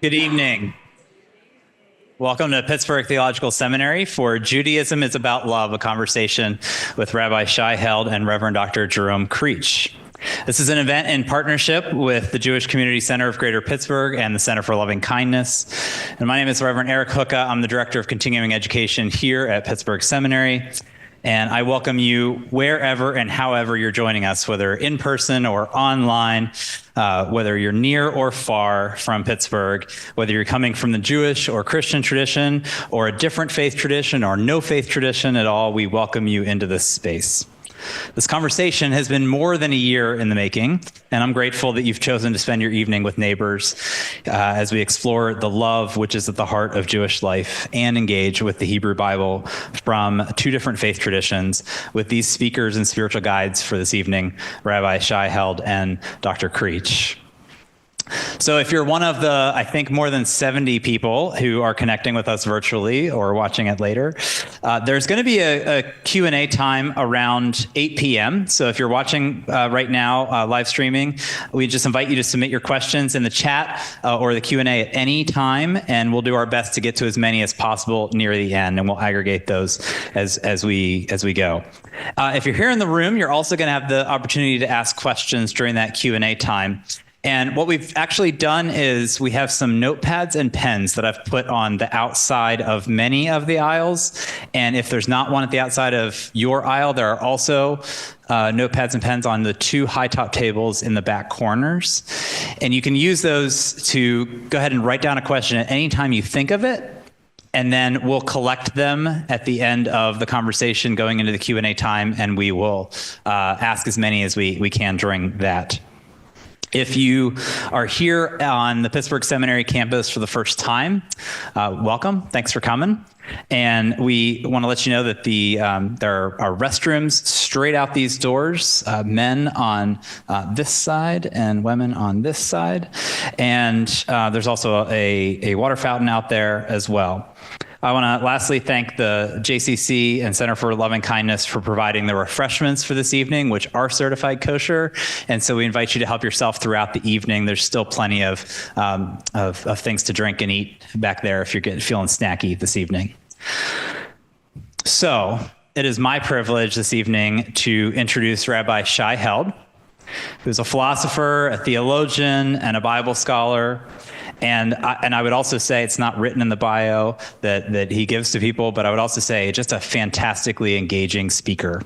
Good evening. Welcome to Pittsburgh Theological Seminary for Judaism Is About Love, a conversation with Rabbi Shai Held and Reverend Dr. Jerome Creach. This is an event in partnership with the Jewish Community Center of Greater Pittsburgh and the Center for Loving Kindness. And my name is Reverend Eric Hooka. I'm the Director of Continuing Education here at Pittsburgh Seminary. And I welcome you wherever and however you're joining us, whether in person or online, whether you're near or far from Pittsburgh, whether you're coming from the Jewish or Christian tradition or a different faith tradition or no faith tradition at all, we welcome you into this space. This conversation has been more than a year in the making, and I'm grateful that you've chosen to spend your evening with neighbors as we explore the love which is at the heart of Jewish life and engage with the Hebrew Bible from two different faith traditions with these speakers and spiritual guides for this evening, Rabbi Shai Held and Dr. Creach. So if you're one of the, I think, more than 70 people who are connecting with us virtually or watching it later, there's going to be a Q&A time around 8 p.m. So if you're watching right now, live streaming, we just invite you to submit your questions in the chat or the Q&A at any time, and we'll do our best to get to as many as possible near the end, and we'll aggregate those as we go. If you're here in the room, you're also going to have the opportunity to ask questions during that Q&A time. And what we've actually done is we have some notepads and pens that I've put on the outside of many of the aisles. And if there's not one at the outside of your aisle, there are also notepads and pens on the two high top tables in the back corners. And you can use those to go ahead and write down a question at any time you think of it. And then we'll collect them at the end of the conversation going into the Q&A time, and we will ask as many as we can during that. If you are here on the Pittsburgh Seminary campus for the first time, welcome. Thanks for coming. And we want to let you know that there are restrooms straight out these doors, men on this side and women on this side. And there's also a water fountain out there as well. I want to lastly thank the JCC and Center for Loving Kindness for providing the refreshments for this evening, which are certified kosher. And so we invite you to help yourself throughout the evening. There's still plenty of things to drink and eat back there if you're feeling snacky this evening. So it is my privilege this evening to introduce Rabbi Shai Held, who's a philosopher, a theologian, and a Bible scholar. And I would also say it's not written in the bio that he gives to people, but I would also say just a fantastically engaging speaker.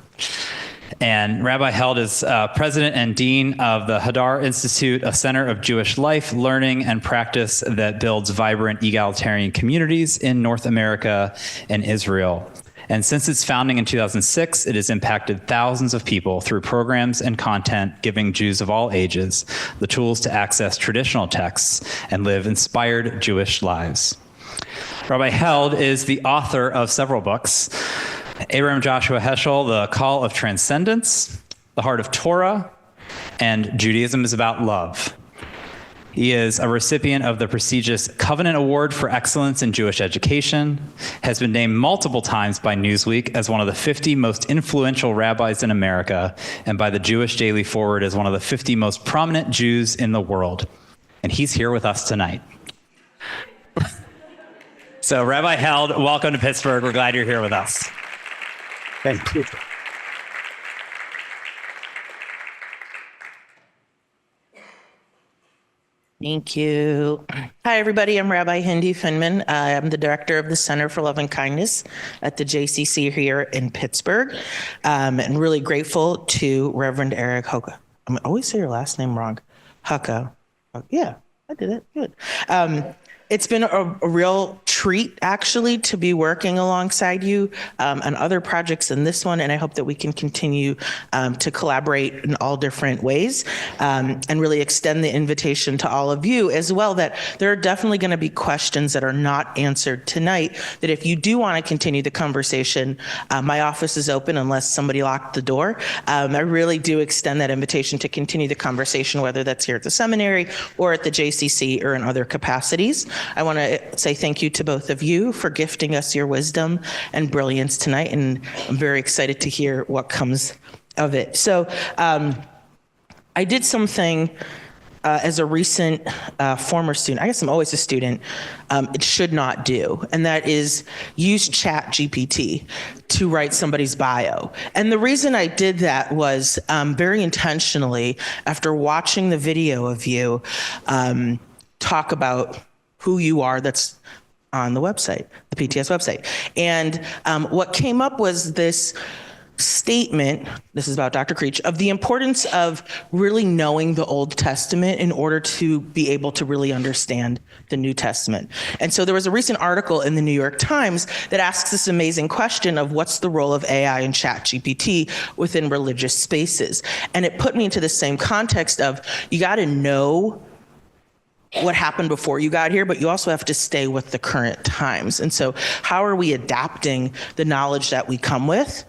And Rabbi Held is president and dean of the Hadar Institute, a center of Jewish life, learning, and practice that builds vibrant egalitarian communities in North America and Israel. And since its founding in 2006, it has impacted thousands of people through programs and content, giving Jews of all ages the tools to access traditional texts and live inspired Jewish lives. Rabbi Held is the author of several books: Abraham Joshua Heschel, The Call of Transcendence, The Heart of Torah, and Judaism Is About Love. He is a recipient of the prestigious Covenant Award for Excellence in Jewish Education, has been named multiple times by Newsweek as one of the 50 most influential rabbis in America, and by the Jewish Daily Forward as one of the 50 most prominent Jews in the world. And he's here with us tonight. So Rabbi Held, welcome to Pittsburgh. We're glad you're here with us. Thank you. Thank you. Hi, everybody. I'm Rabbi Hindi Finman. I'm the director of the Center for Loving Kindness at the JCC here in Pittsburgh. And really grateful to Reverend Eric Hooka. I always say your last name wrong. Hooka. Yeah, I did it. Good. It's been a real treat, actually, to be working alongside you on other projects than this one, and I hope that we can continue to collaborate in all different ways and really extend the invitation to all of you as well, that there are definitely going to be questions that are not answered tonight, that if you do want to continue the conversation, my office is open unless somebody locked the door. I really do extend that invitation to continue the conversation, whether that's here at the seminary or at the JCC or in other capacities. I want to say thank you to both of you for gifting us your wisdom and brilliance tonight, and I'm very excited to hear what comes of it. So I did something as a recent former student, I guess I'm always a student, it should not do. And that is use ChatGPT to write somebody's bio. And the reason I did that was very intentionally after watching the video of you talk about who you are that's on the website, the PTS website. And what came up was this statement, this is about Dr. Creach, of the importance of really knowing the Old Testament in order to be able to really understand the New Testament. And so there was a recent article in the New York Times that asks this amazing question of what's the role of AI and ChatGPT within religious spaces. And it put me into the same context of you got to know what happened before you got here, but you also have to stay with the current times. And so how are we adapting the knowledge that we came with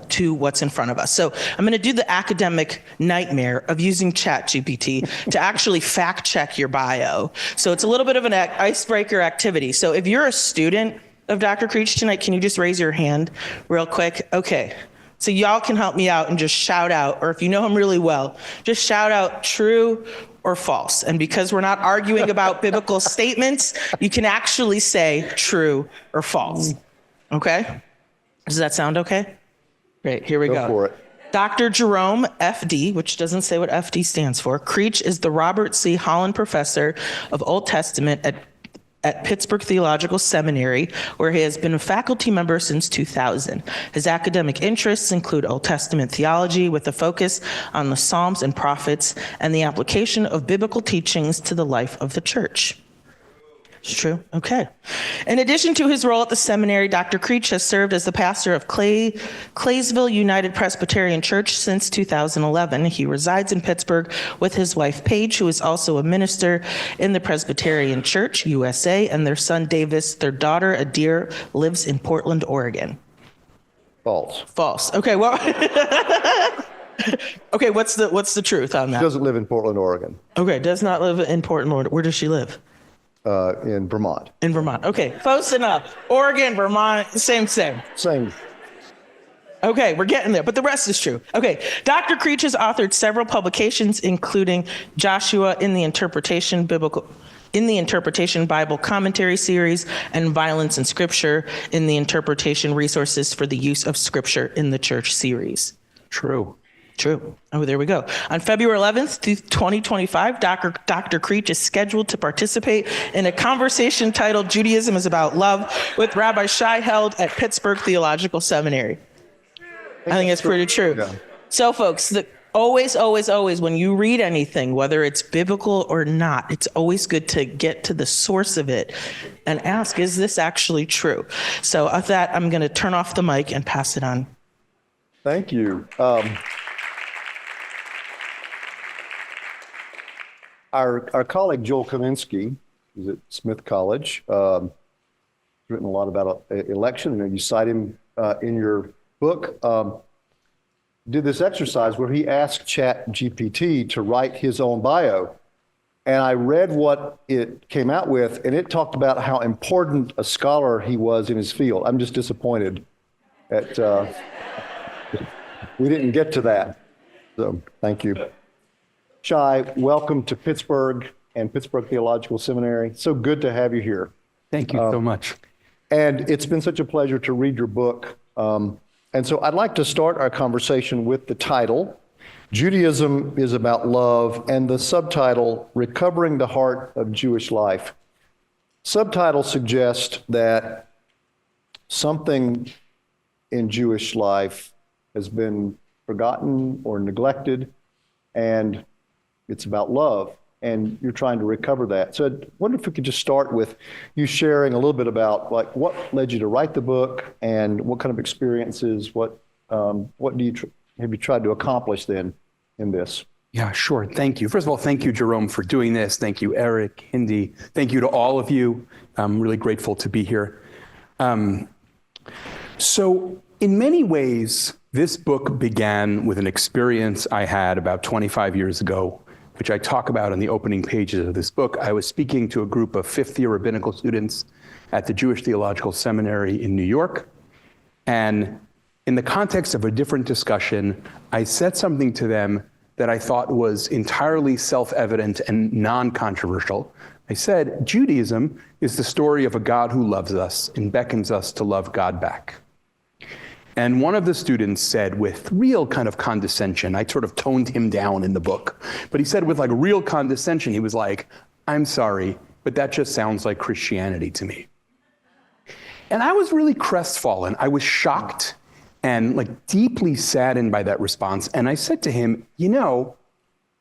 to what's in front of us? So I'm going to do the academic nightmare of using ChatGPT to actually fact check your bio. So it's a little bit of an icebreaker activity. So if you're a student of Dr. Creach tonight, can you just raise your hand real quick? Okay. So y'all can help me out and just shout out, or if you know him really well, just shout out true or false. And because we're not arguing about biblical statements, you can actually say true or false. Okay? Does that sound okay? Great, here we go. Go for it. Dr. Jerome, FD, which doesn't say what FD stands for, Creach is the Robert C. Holland Professor of Old Testament at Pittsburgh Theological Seminary, where he has been a faculty member since 2000. His academic interests include Old Testament theology with a focus on the Psalms and Prophets and the application of biblical teachings to the life of the church. It's true. Okay. In addition to his role at the seminary, Dr. Creach has served as the pastor of Claysville United Presbyterian Church since 2011. He resides in Pittsburgh with his wife, Paige, who is also a minister in the Presbyterian Church, USA, and their son, Davis. Their daughter, Adir, lives in Portland, Oregon. False. False. Okay, well, okay, what's the truth on that? She doesn't live in Portland, Oregon. Okay, does not live in Portland, Oregon. Where does she live? In Vermont. In Vermont. Okay, close enough. Oregon, Vermont, same. Same. Okay, we're getting there, but the rest is true. Okay, Dr. Creach has authored several publications, including Joshua in the Interpretation Bible Commentary Series and Violence in Scripture in the Interpretation Resources for the Use of Scripture in the Church series. True. Oh, there we go. On February 11th, 2025, Dr. Creach is scheduled to participate in a conversation titled Judaism Is About Love with Rabbi Shai Held at Pittsburgh Theological Seminary. I think that's pretty true. Yeah. So folks, always, when you read anything, whether it's biblical or not, it's always good to get to the source of it and ask, is this actually true? So with that, I'm going to turn off the mic and pass it on. Thank you. Our colleague Joel Kaminsky is at Smith College, written a lot about election, and you cite him in your book, did this exercise where he asked ChatGPT to write his own bio. And I read what it came out with, and it talked about how important a scholar he was in his field. I'm just disappointed that we didn't get to that. So thank you. Shai, welcome to Pittsburgh and Pittsburgh Theological Seminary. So good to have you here. Thank you so much. And it's been such a pleasure to read your book. And so I'd like to start our conversation with the title, Judaism is About Love, and the subtitle, Recovering the Heart of Jewish Life. Subtitle suggests that something in Jewish life has been forgotten or neglected, and it's about love, and you're trying to recover that. So I wonder if we could just start with you sharing a little bit about like what led you to write the book and what kind of experiences, what have you tried to accomplish then in this? Yeah, sure. Thank you. First of all, thank you, Jerome, for doing this. Thank you, Eric, Hindi. Thank you to all of you. I'm really grateful to be here. So in many ways, this book began with an experience I had about 25 years ago, which I talk about in the opening pages of this book. I was speaking to a group of fifth-year rabbinical students at the Jewish Theological Seminary in New York. And in the context of a different discussion, I said something to them that I thought was entirely self-evident and non-controversial. I said, Judaism is the story of a God who loves us and beckons us to love God back. And one of the students said with real kind of condescension, I sort of toned him down in the book, but he said with like real condescension, he was like, I'm sorry, but that just sounds like Christianity to me. And I was really crestfallen. I was shocked and like deeply saddened by that response. And I said to him, you know,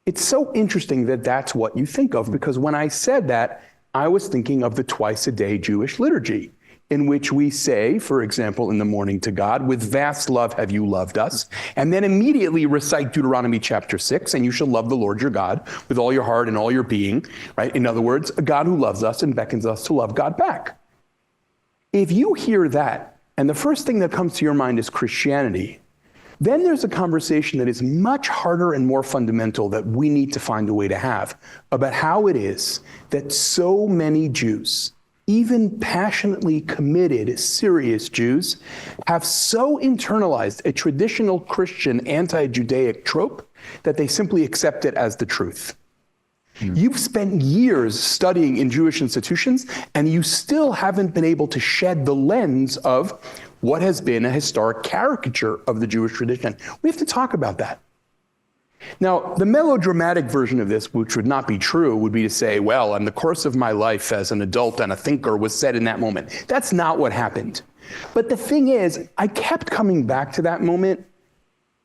it's so interesting that that's what you think of, because when I said that, I was thinking of the twice-a-day Jewish liturgy, in which we say, for example, in the morning to God, with vast love have you loved us, and then immediately recite Deuteronomy chapter 6, and you shall love the Lord your God with all your heart and all your being, right? In other words, a God who loves us and beckons us to love God back. If you hear that, and the first thing that comes to your mind is Christianity, then there's a conversation that is much harder and more fundamental that we need to find a way to have about how it is that so many Jews, even passionately committed, serious Jews, have so internalized a traditional Christian anti-Judaic trope that they simply accept it as the truth. You've spent years studying in Jewish institutions, and you still haven't been able to shed the lens of what has been a historic caricature of the Jewish tradition. We have to talk about that. Now, the melodramatic version of this, which would not be true, would be to say, well, and the course of my life as an adult and a thinker was set in that moment. That's not what happened. But the thing is, I kept coming back to that moment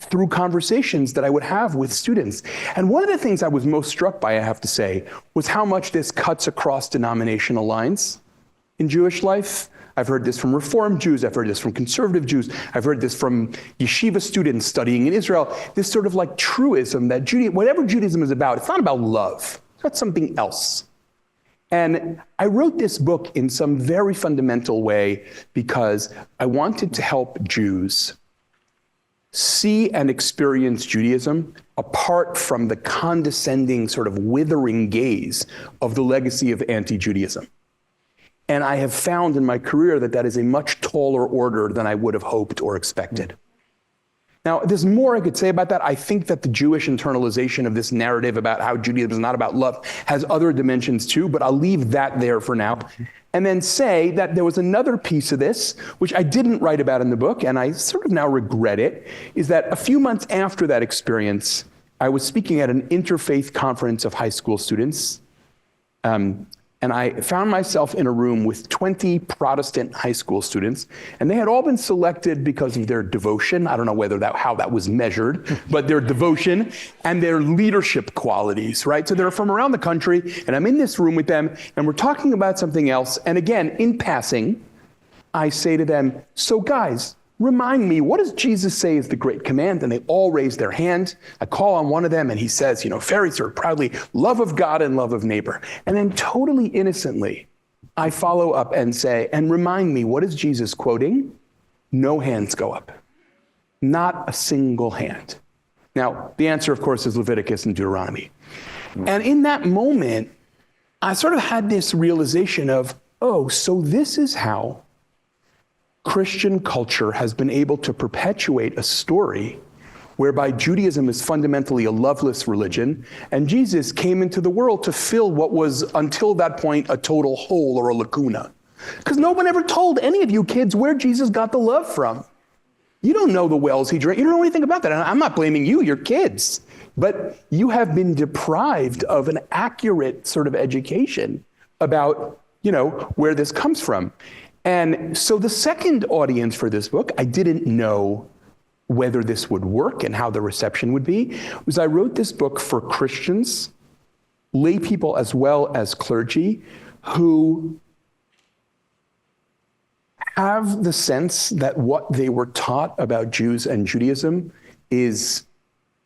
through conversations that I would have with students. And one of the things I was most struck by, I have to say, was how much this cuts across denominational lines in Jewish life. I've heard this from Reform Jews, I've heard this from conservative Jews, I've heard this from yeshiva students studying in Israel, this sort of like truism that whatever Judaism is about, it's not about love, it's about something else. And I wrote this book in some very fundamental way because I wanted to help Jews see and experience Judaism apart from the condescending, sort of withering gaze of the legacy of anti-Judaism. And I have found in my career that that is a much taller order than I would have hoped or expected. Now, there's more I could say about that. I think that the Jewish internalization of this narrative about how Judaism is not about love has other dimensions too, but I'll leave that there for now. And then say that there was another piece of this, which I didn't write about in the book, and I sort of now regret it, is that a few months after that experience, I was speaking at an interfaith conference of high school students. And I found myself in a room with 20 Protestant high school students, and they had all been selected because of their devotion. I don't know how that was measured, but their devotion and their leadership qualities, right? So they're from around the country, and I'm in this room with them, and we're talking about something else. And again, in passing, I say to them, so guys, remind me, what does Jesus say is the great command? And they all raise their hand. I call on one of them and he says, very sort of proudly, love of God and love of neighbor. And then totally innocently, I follow up and say, and remind me, what is Jesus quoting? No hands go up. Not a single hand. Now, the answer, of course, is Leviticus and Deuteronomy. And in that moment, I sort of had this realization of, oh, so this is how Christian culture has been able to perpetuate a story whereby Judaism is fundamentally a loveless religion, and Jesus came into the world to fill what was, until that point, a total hole or a lacuna. Because no one ever told any of you kids where Jesus got the love from. You don't know the wells he drank. You don't know anything about that. And I'm not blaming you, you're kids. But you have been deprived of an accurate sort of education about, where this comes from. And so the second audience for this book, I didn't know whether this would work and how the reception would be, was I wrote this book for Christians, lay people as well as clergy, who have the sense that what they were taught about Jews and Judaism is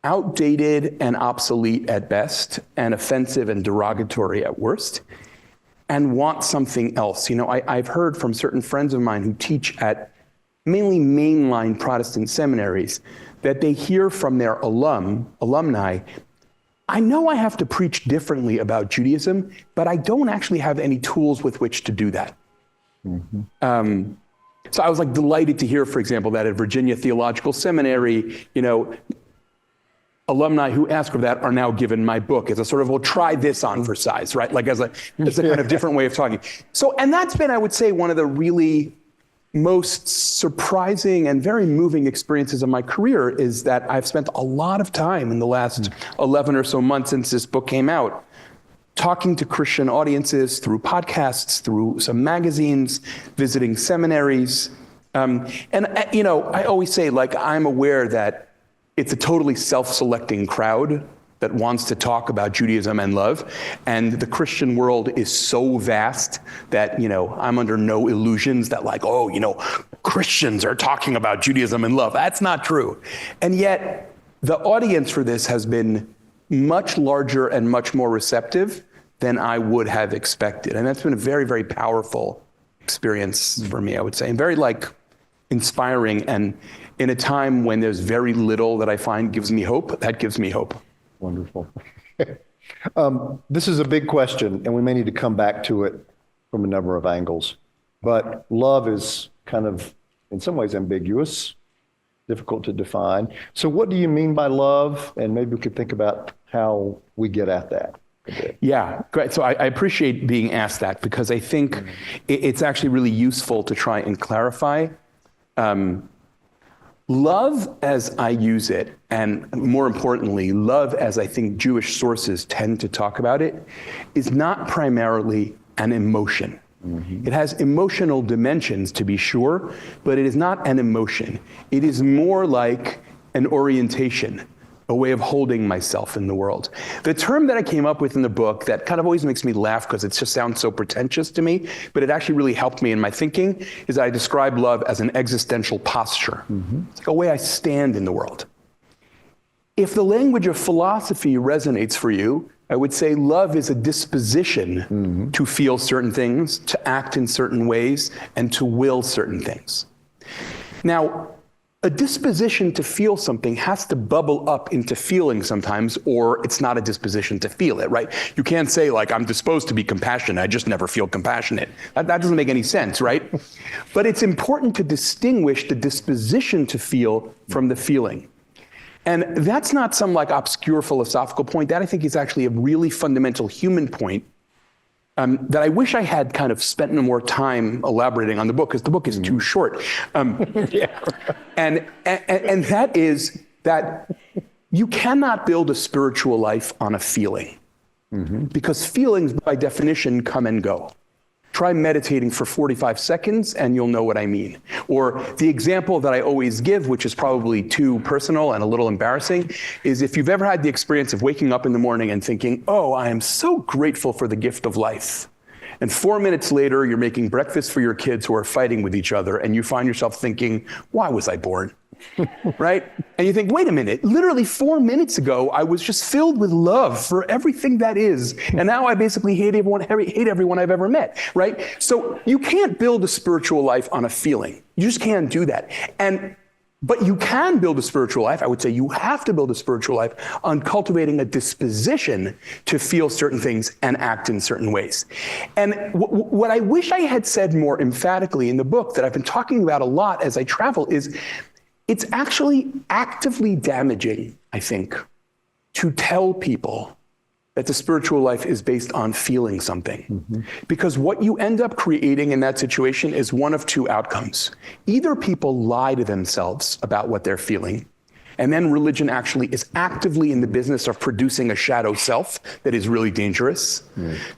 outdated and obsolete at best, and offensive and derogatory at worst, and want something else. I've heard from certain friends of mine who teach at mainly mainline Protestant seminaries that they hear from their alumni, I know I have to preach differently about Judaism, but I don't actually have any tools with which to do that. Mm-hmm. So I was delighted to hear, for example, that at Virginia Theological Seminary, alumni who ask for that are now given my book as a sort of, well, try this on for size, right? Like as a kind of different way of talking. So, and that's been, I would say, one of the really most surprising and very moving experiences of my career is that I've spent a lot of time in the last 11 or so months since this book came out, talking to Christian audiences through podcasts, through some magazines, visiting seminaries. And, you know, I always say, like, I'm aware that it's a totally self-selecting crowd that wants to talk about Judaism and love. And the Christian world is so vast that, you know, I'm under no illusions that like, oh, you know, Christians are talking about Judaism and love. That's not true. And yet the audience for this has been much larger and much more receptive than I would have expected. And that's been a very, very powerful experience for me, I would say, and very like inspiring. And in a time when there's very little that I find gives me hope, that gives me hope. Wonderful. This is a big question, and we may need to come back to it from a number of angles. But love is kind of, in some ways, ambiguous, difficult to define. So what do you mean by love? And maybe we could think about how we get at that a bit. Yeah, great. So I appreciate being asked that because I think it's actually really useful to try and clarify. Love as I use it, and more importantly, love as I think Jewish sources tend to talk about it, is not primarily an emotion. It has emotional dimensions, to be sure, but it is not an emotion. It is more like an orientation, a way of holding myself in the world. The term that I came up with in the book that kind of always makes me laugh because it just sounds so pretentious to me, but it actually really helped me in my thinking, is I describe love as an existential posture. It's like a way I stand in the world. If the language of philosophy resonates for you, I would say love is a disposition to feel certain things, to act in certain ways, and to will certain things. Now, a disposition to feel something has to bubble up into feeling sometimes, or it's not a disposition to feel it, right? You can't say, like, I'm disposed to be compassionate, I just never feel compassionate. That doesn't make any sense, right? But it's important to distinguish the disposition to feel from the feeling. And that's not some like obscure philosophical point. That I think is actually a really fundamental human point that I wish I had kind of spent more time elaborating on the book, because the book is too short. And that is that you cannot build a spiritual life on a feeling, because feelings by definition come and go. Try meditating for 45 seconds and you'll know what I mean. Or the example that I always give, which is probably too personal and a little embarrassing, is if you've ever had the experience of waking up in the morning and thinking, oh, I am so grateful for the gift of life. And 4 minutes later, you're making breakfast for your kids who are fighting with each other, and you find yourself thinking, why was I born? Right? And you think, wait a minute, literally 4 minutes ago, I was just filled with love for everything that is. And now I basically hate everyone I've ever met, right? So you can't build a spiritual life on a feeling. You just can't do that. But you can build a spiritual life. I would say you have to build a spiritual life on cultivating a disposition to feel certain things and act in certain ways. And what I wish I had said more emphatically in the book that I've been talking about a lot as I travel is, it's actually actively damaging, I think, to tell people that the spiritual life is based on feeling something. Because what you end up creating in that situation is one of two outcomes. Either people lie to themselves about what they're feeling, and then religion actually is actively in the business of producing a shadow self that is really dangerous.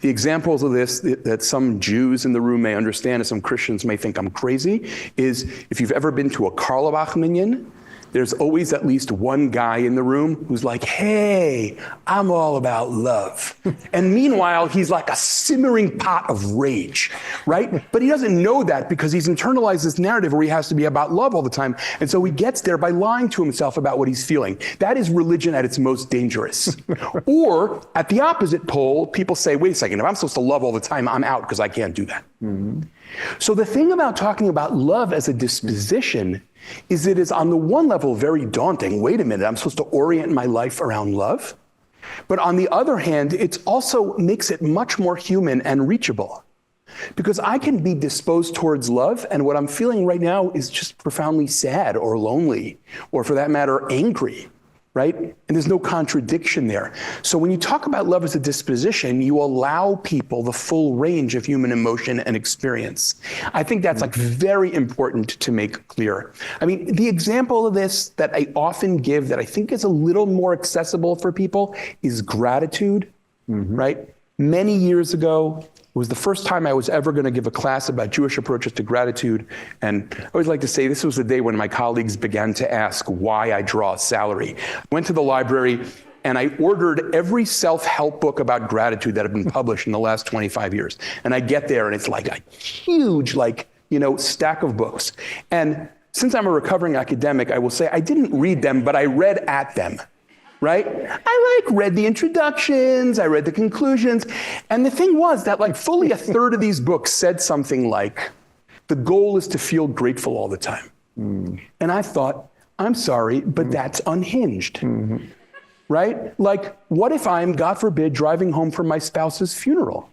The examples of this that some Jews in the room may understand and some Christians may think I'm crazy is if you've ever been to a Karlbach minyan, there's always at least one guy in the room who's like, hey, I'm all about love. And meanwhile, he's like a simmering pot of rage, right? But he doesn't know that because he's internalized this narrative where he has to be about love all the time. And so he gets there by lying to himself about what he's feeling. That is religion at its most dangerous. Or at the opposite pole, people say, wait a second, if I'm supposed to love all the time, I'm out because I can't do that. So the thing about talking about love as a disposition is it is on the one level very daunting. Wait a minute, I'm supposed to orient my life around love? But on the other hand, it also makes it much more human and reachable. Because I can be disposed towards love, and what I'm feeling right now is just profoundly sad or lonely, or for that matter, angry, right? And there's no contradiction there. So when you talk about love as a disposition, you allow people the full range of human emotion and experience. I think that's like very important to make clear. I mean, the example of this that I often give that I think is a little more accessible for people is gratitude, right? Many years ago, it was the first time I was ever going to give a class about Jewish approaches to gratitude. And I always like to say this was the day when my colleagues began to ask why I draw a salary. I went to the library and I ordered every self-help book about gratitude that had been published in the last 25 years. And I get there and it's like a huge, stack of books. And since I'm a recovering academic, I will say I didn't read them, but I read at them. Right? I read the introductions, I read the conclusions. And the thing was that fully a third of these books said something like, the goal is to feel grateful all the time. And I thought, I'm sorry, but that's unhinged. Right? What if I'm, God forbid, driving home from my spouse's funeral?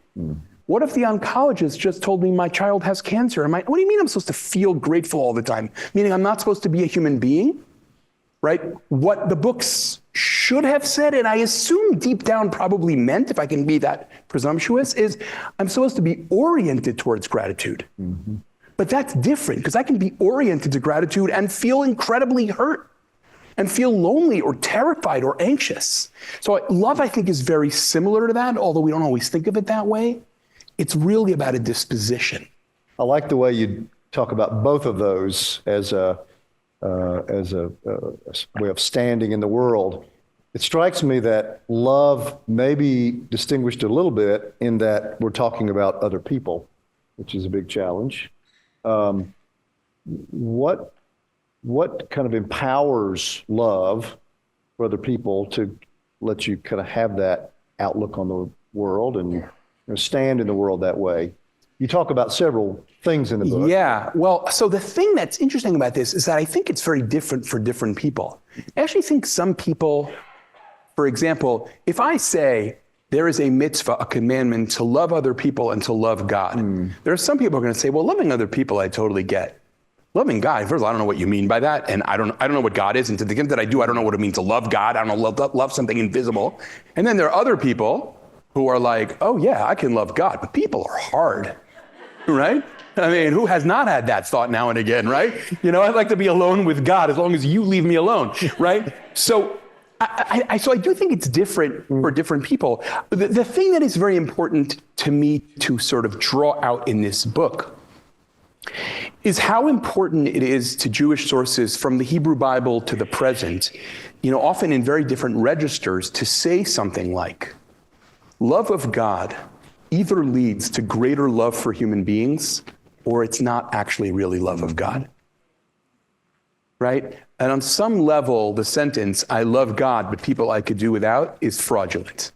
What if the oncologist just told me my child has cancer? What do you mean I'm supposed to feel grateful all the time? Meaning I'm not supposed to be a human being? Right? What the books should have said, and I assume deep down probably meant, if I can be that presumptuous, is I'm supposed to be oriented towards gratitude. But that's different, because I can be oriented to gratitude and feel incredibly hurt and feel lonely or terrified or anxious. So love, I think, is very similar to that, although we don't always think of it that way. It's really about a disposition. I like the way you talk about both of those as a way of standing in the world. It strikes me that love may be distinguished a little bit in that we're talking about other people, which is a big challenge. What kind of empowers love for other people to let you kind of have that outlook on the world and stand in the world that way? You talk about several things in the book. Yeah, well, so the thing that's interesting about this is that I think it's very different for different people. I actually think some people, for example, if I say there is a mitzvah, a commandment to love other people and to love God, there are some people who are going to say, well, loving other people, I totally get. Loving God, first of all, I don't know what you mean by that, and I don't know what God is, and to the extent that I do, I don't know what it means to love God. I don't know, love something invisible. And then there are other people who are like, oh yeah, I can love God, but people are hard, right? I mean, who has not had that thought now and again, right? I'd like to be alone with God as long as you leave me alone, right? So I do think it's different for different people. The thing that is very important to me to sort of draw out in this book is how important it is to Jewish sources from the Hebrew Bible to the present, often in very different registers, to say something like, love of God either leads to greater love for human beings, or it's not actually really love of God, right? And on some level, the sentence, I love God, but people I could do without, is fraudulent,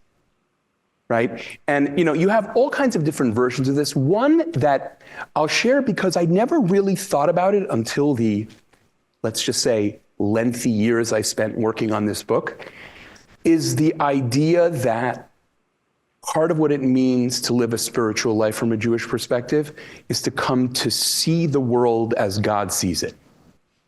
right? And you have all kinds of different versions of this. One that I'll share because I never really thought about it until the, let's just say, lengthy years I spent working on this book, is the idea that part of what it means to live a spiritual life from a Jewish perspective is to come to see the world as God sees it,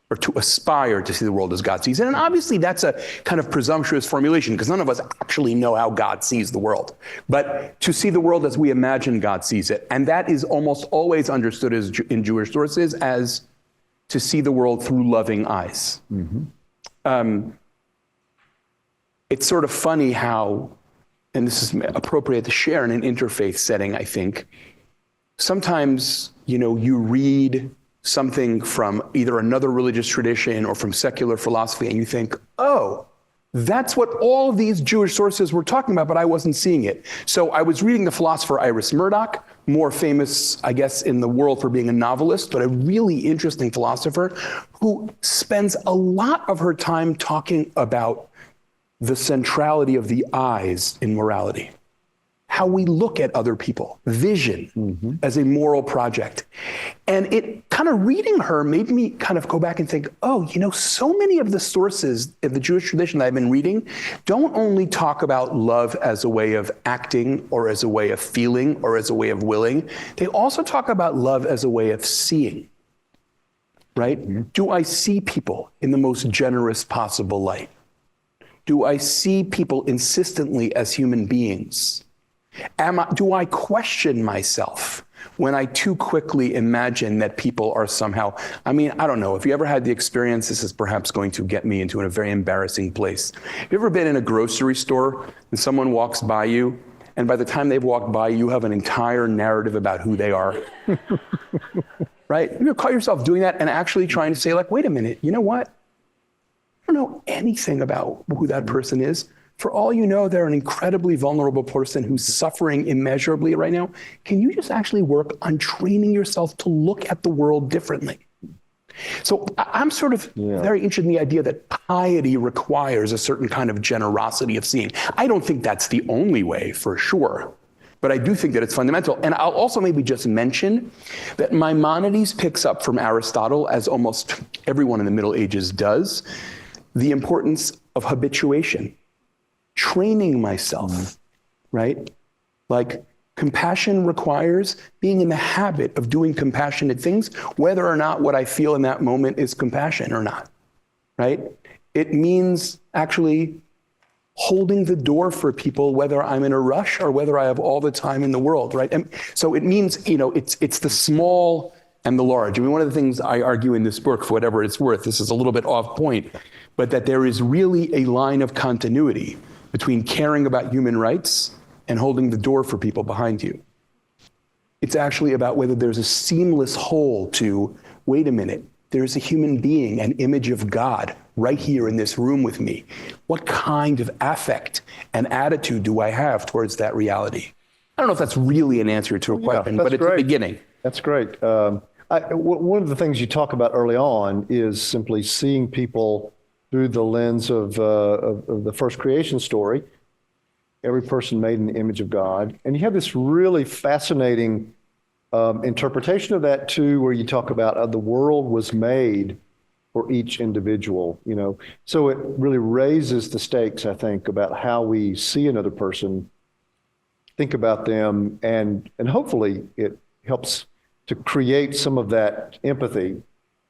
or to aspire to see the world as God sees it. And obviously that's a kind of presumptuous formulation because none of us actually know how God sees the world. But to see the world as we imagine God sees it. And that is almost always understood as in Jewish sources as to see the world through loving eyes. It's sort of funny how, and this is appropriate to share in an interfaith setting, I think, sometimes, you read something from either another religious tradition or from secular philosophy, and you think, oh, that's what all these Jewish sources were talking about, but I wasn't seeing it. So I was reading the philosopher Iris Murdoch, more famous, I guess, in the world for being a novelist, but a really interesting philosopher who spends a lot of her time talking about the centrality of the eyes in morality, how we look at other people, vision as a moral project. And it kind of reading her made me kind of go back and think, oh, so many of the sources of the Jewish tradition that I've been reading don't only talk about love as a way of acting or as a way of feeling or as a way of willing. They also talk about love as a way of seeing, right? Do I see people in the most generous possible light? Do I see people insistently as human beings? Do I question myself when I too quickly imagine that people are somehow, I don't know, if you ever had the experience, this is perhaps going to get me into a very embarrassing place. Have you ever been in a grocery store and someone walks by you, and by the time they've walked by, you have an entire narrative about who they are? Right? You caught yourself doing that and actually trying to say, like, wait a minute, you know what? I don't know anything about who that person is. For all you know, they're an incredibly vulnerable person who's suffering immeasurably right now. Can you just actually work on training yourself to look at the world differently? So I'm sort of very interested in the idea that piety requires a certain kind of generosity of seeing. I don't think that's the only way, for sure, but I do think that it's fundamental. And I'll also maybe just mention that Maimonides picks up from Aristotle, as almost everyone in the Middle Ages does, the importance of habituation, training myself, right? Like, compassion requires being in the habit of doing compassionate things, whether or not what I feel in that moment is compassion or not, right? It means actually holding the door for people, whether I'm in a rush or whether I have all the time in the world, right? And so it means, it's the small and the large. I mean, one of the things I argue in this book, for whatever it's worth, this is a little bit off point, but that there is really a line of continuity between caring about human rights and holding the door for people behind you. It's actually about whether there's a seamless whole to, wait a minute, there's a human being, an image of God, right here in this room with me. What kind of affect and attitude do I have towards that reality? I don't know if that's really an answer to a question, but it's a beginning. That's great. One of the things you talk about early on is simply seeing people through the lens of the first creation story. Every person made in the image of God. And you have this really fascinating interpretation of that too, where you talk about the world was made for each individual, So it really raises the stakes, I think, about how we see another person, think about them, and hopefully it helps to create some of that empathy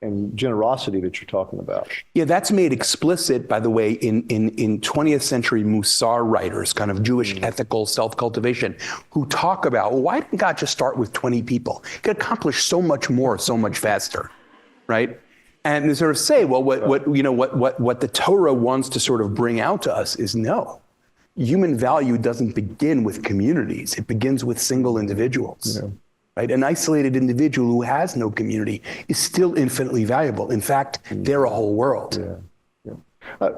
and generosity that you're talking about. Yeah, that's made explicit, by the way, in 20th century Musar writers, kind of Jewish ethical self-cultivation, who talk about, well, why didn't God just start with 20 people? He could accomplish so much more, so much faster, right? And they sort of say, well, what the Torah wants to sort of bring out to us is no. Human value doesn't begin with communities. It begins with single individuals. Yeah. Right? An isolated individual who has no community is still infinitely valuable. In fact, they're a whole world. Yeah.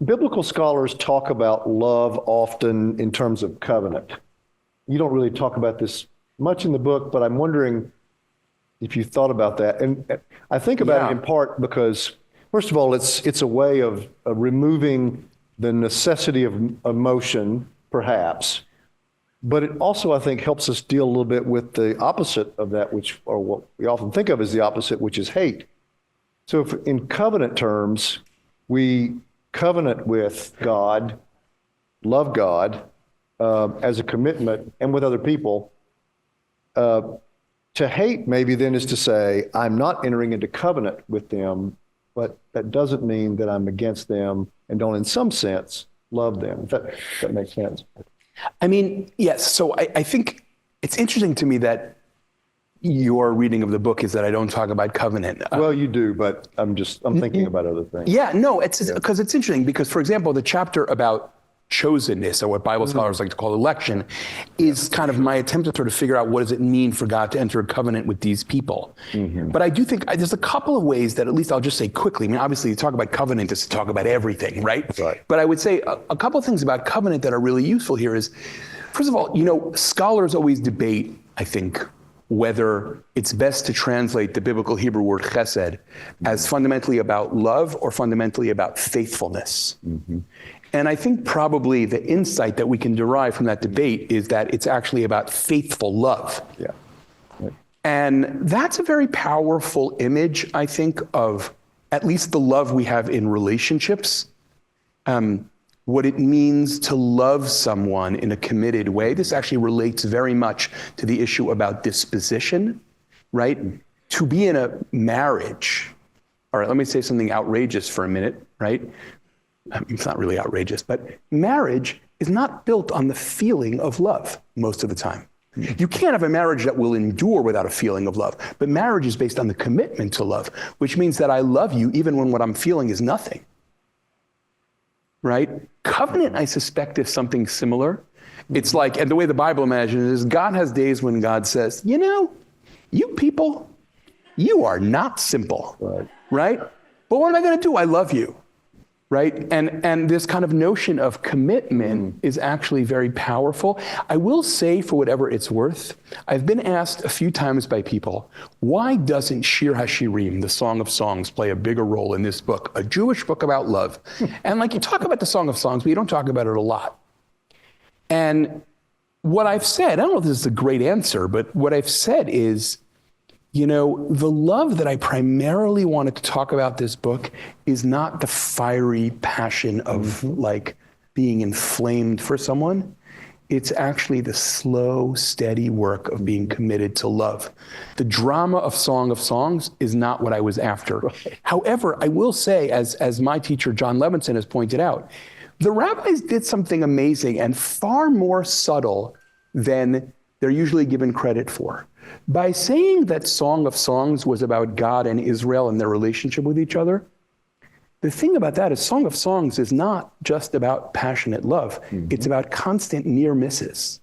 Biblical scholars talk about love often in terms of covenant. You don't really talk about this much in the book, but I'm wondering if you thought about that. And I think about it in part because, first of all, it's a way of removing the necessity of emotion, perhaps. But it also, I think, helps us deal a little bit with the opposite of that, or what we often think of as the opposite, which is hate. So if in covenant terms, we covenant with God, love God as a commitment, and with other people, to hate maybe then is to say, I'm not entering into covenant with them, but that doesn't mean that I'm against them and don't, in some sense, love them. If that makes sense. I mean, yes. So I think it's interesting to me that your reading of the book is that I don't talk about covenant. Well, you do, but I'm thinking about other things. Yeah, no, it's because it's interesting because, for example, the chapter about chosenness, or what Bible scholars like to call election, is kind of my attempt to sort of figure out what does it mean for God to enter a covenant with these people. But I do think there's a couple of ways that, at least I'll just say quickly, I mean, obviously to talk about covenant is to talk about everything, right? But I would say a couple of things about covenant that are really useful here is, first of all, scholars always debate, I think, whether it's best to translate the biblical Hebrew word chesed as fundamentally about love or fundamentally about faithfulness. And I think probably the insight that we can derive from that debate is that it's actually about faithful love. Yeah. Right. And that's a very powerful image, I think, of at least the love we have in relationships, what it means to love someone in a committed way. This actually relates very much to the issue about disposition, right? To be in a marriage, all right, let me say something outrageous for a minute, right? it's not really outrageous, but marriage is not built on the feeling of love most of the time. You can't have a marriage that will endure without a feeling of love, but marriage is based on the commitment to love, which means that I love you even when what I'm feeling is nothing, right? Covenant, I suspect, is something similar. It's like, and the way the Bible imagines it is, God has days when God says, you know, you people, you are not simple, right? But what am I going to do? I love you. Right? And this kind of notion of commitment is actually very powerful. I will say, for whatever it's worth, I've been asked a few times by people, why doesn't Shir HaShirim, the Song of Songs, play a bigger role in this book, a Jewish book about love? And like, you talk about the Song of Songs, but you don't talk about it a lot. And what I've said, I don't know if this is a great answer, but what I've said is, you know, the love that I primarily wanted to talk about this book is not the fiery passion of like being inflamed for someone. It's actually the slow, steady work of being committed to love. The drama of Song of Songs is not what I was after. Right. However, I will say, as my teacher, John Levinson, has pointed out, the rabbis did something amazing and far more subtle than they're usually given credit for. By saying that Song of Songs was about God and Israel and their relationship with each other, the thing about that is Song of Songs is not just about passionate love. It's about constant near misses,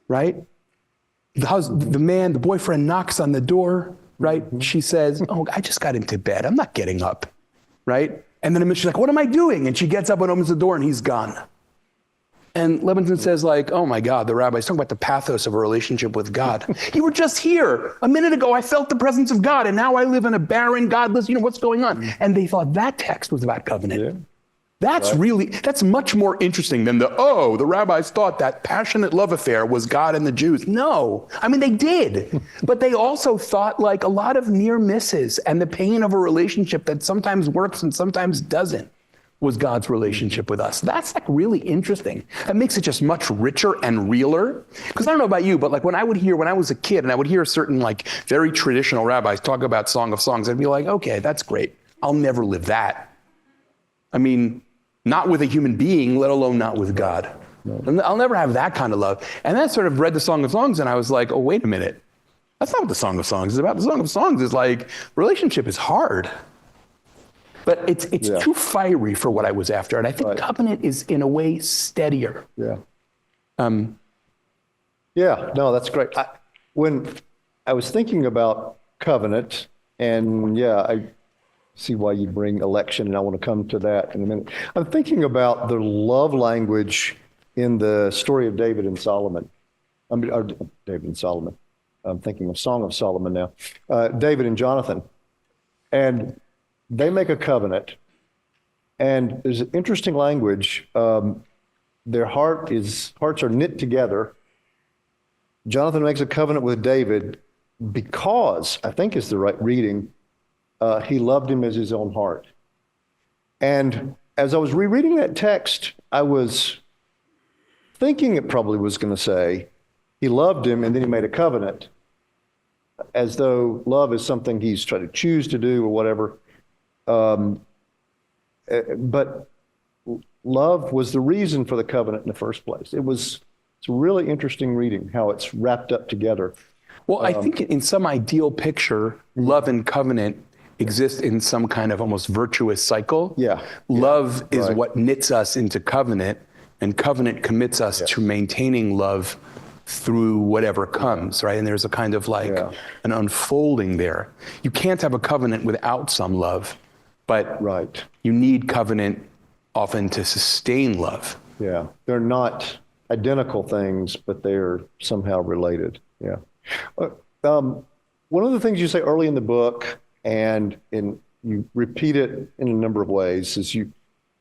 right? The boyfriend knocks on the door, right? She says, oh, I just got into bed. I'm not getting up, right? And then she's like, what am I doing? And she gets up and opens the door and he's gone. And Levinson says, like, oh my God, the rabbi's talking about the pathos of a relationship with God. You were just here a minute ago. I felt the presence of God, and now I live in a barren, godless, what's going on? And they thought that text was about covenant. Yeah. That's much more interesting than the rabbis thought that passionate love affair was God and the Jews. No, I mean, they did. But they also thought like a lot of near misses and the pain of a relationship that sometimes works and sometimes doesn't was God's relationship with us. That's like really interesting. That makes it just much richer and realer. Because I don't know about you, but like when I was a kid and I would hear certain like very traditional rabbis talk about Song of Songs, I'd be like, okay, that's great. I'll never live that. I mean, not with a human being, let alone not with God. No. I'll never have that kind of love. And then I sort of read the Song of Songs and I was like, oh, wait a minute. That's not what the Song of Songs is about. The Song of Songs is like, relationship is hard. But it's too fiery for what I was after. And I think covenant is, in a way, steadier. Yeah. No, that's great. When I was thinking about covenant, and I see why you bring election, and I want to come to that in a minute. I'm thinking about the love language in the story of David and Solomon. David and Solomon. I'm thinking of Song of Solomon now. David and Jonathan. And they make a covenant, and there's an interesting language. Their hearts are knit together. Jonathan makes a covenant with David because, I think is the right reading, he loved him as his own heart. And as I was rereading that text, I was thinking it probably was going to say he loved him and then he made a covenant, as though love is something he's trying to choose to do or whatever. But love was the reason for the covenant in the first place. It's a really interesting reading, how it's wrapped up together. Well, I think in some ideal picture, love and covenant exist in some kind of almost virtuous cycle. Yeah. Love is what knits us into covenant, and covenant commits us to maintaining love through whatever comes, right? And there's a kind of like an unfolding there. You can't have a covenant without some love. But you need covenant often to sustain love. Yeah, they're not identical things, but they're somehow related. Yeah. One of the things you say early in the book, and you repeat it in a number of ways, is you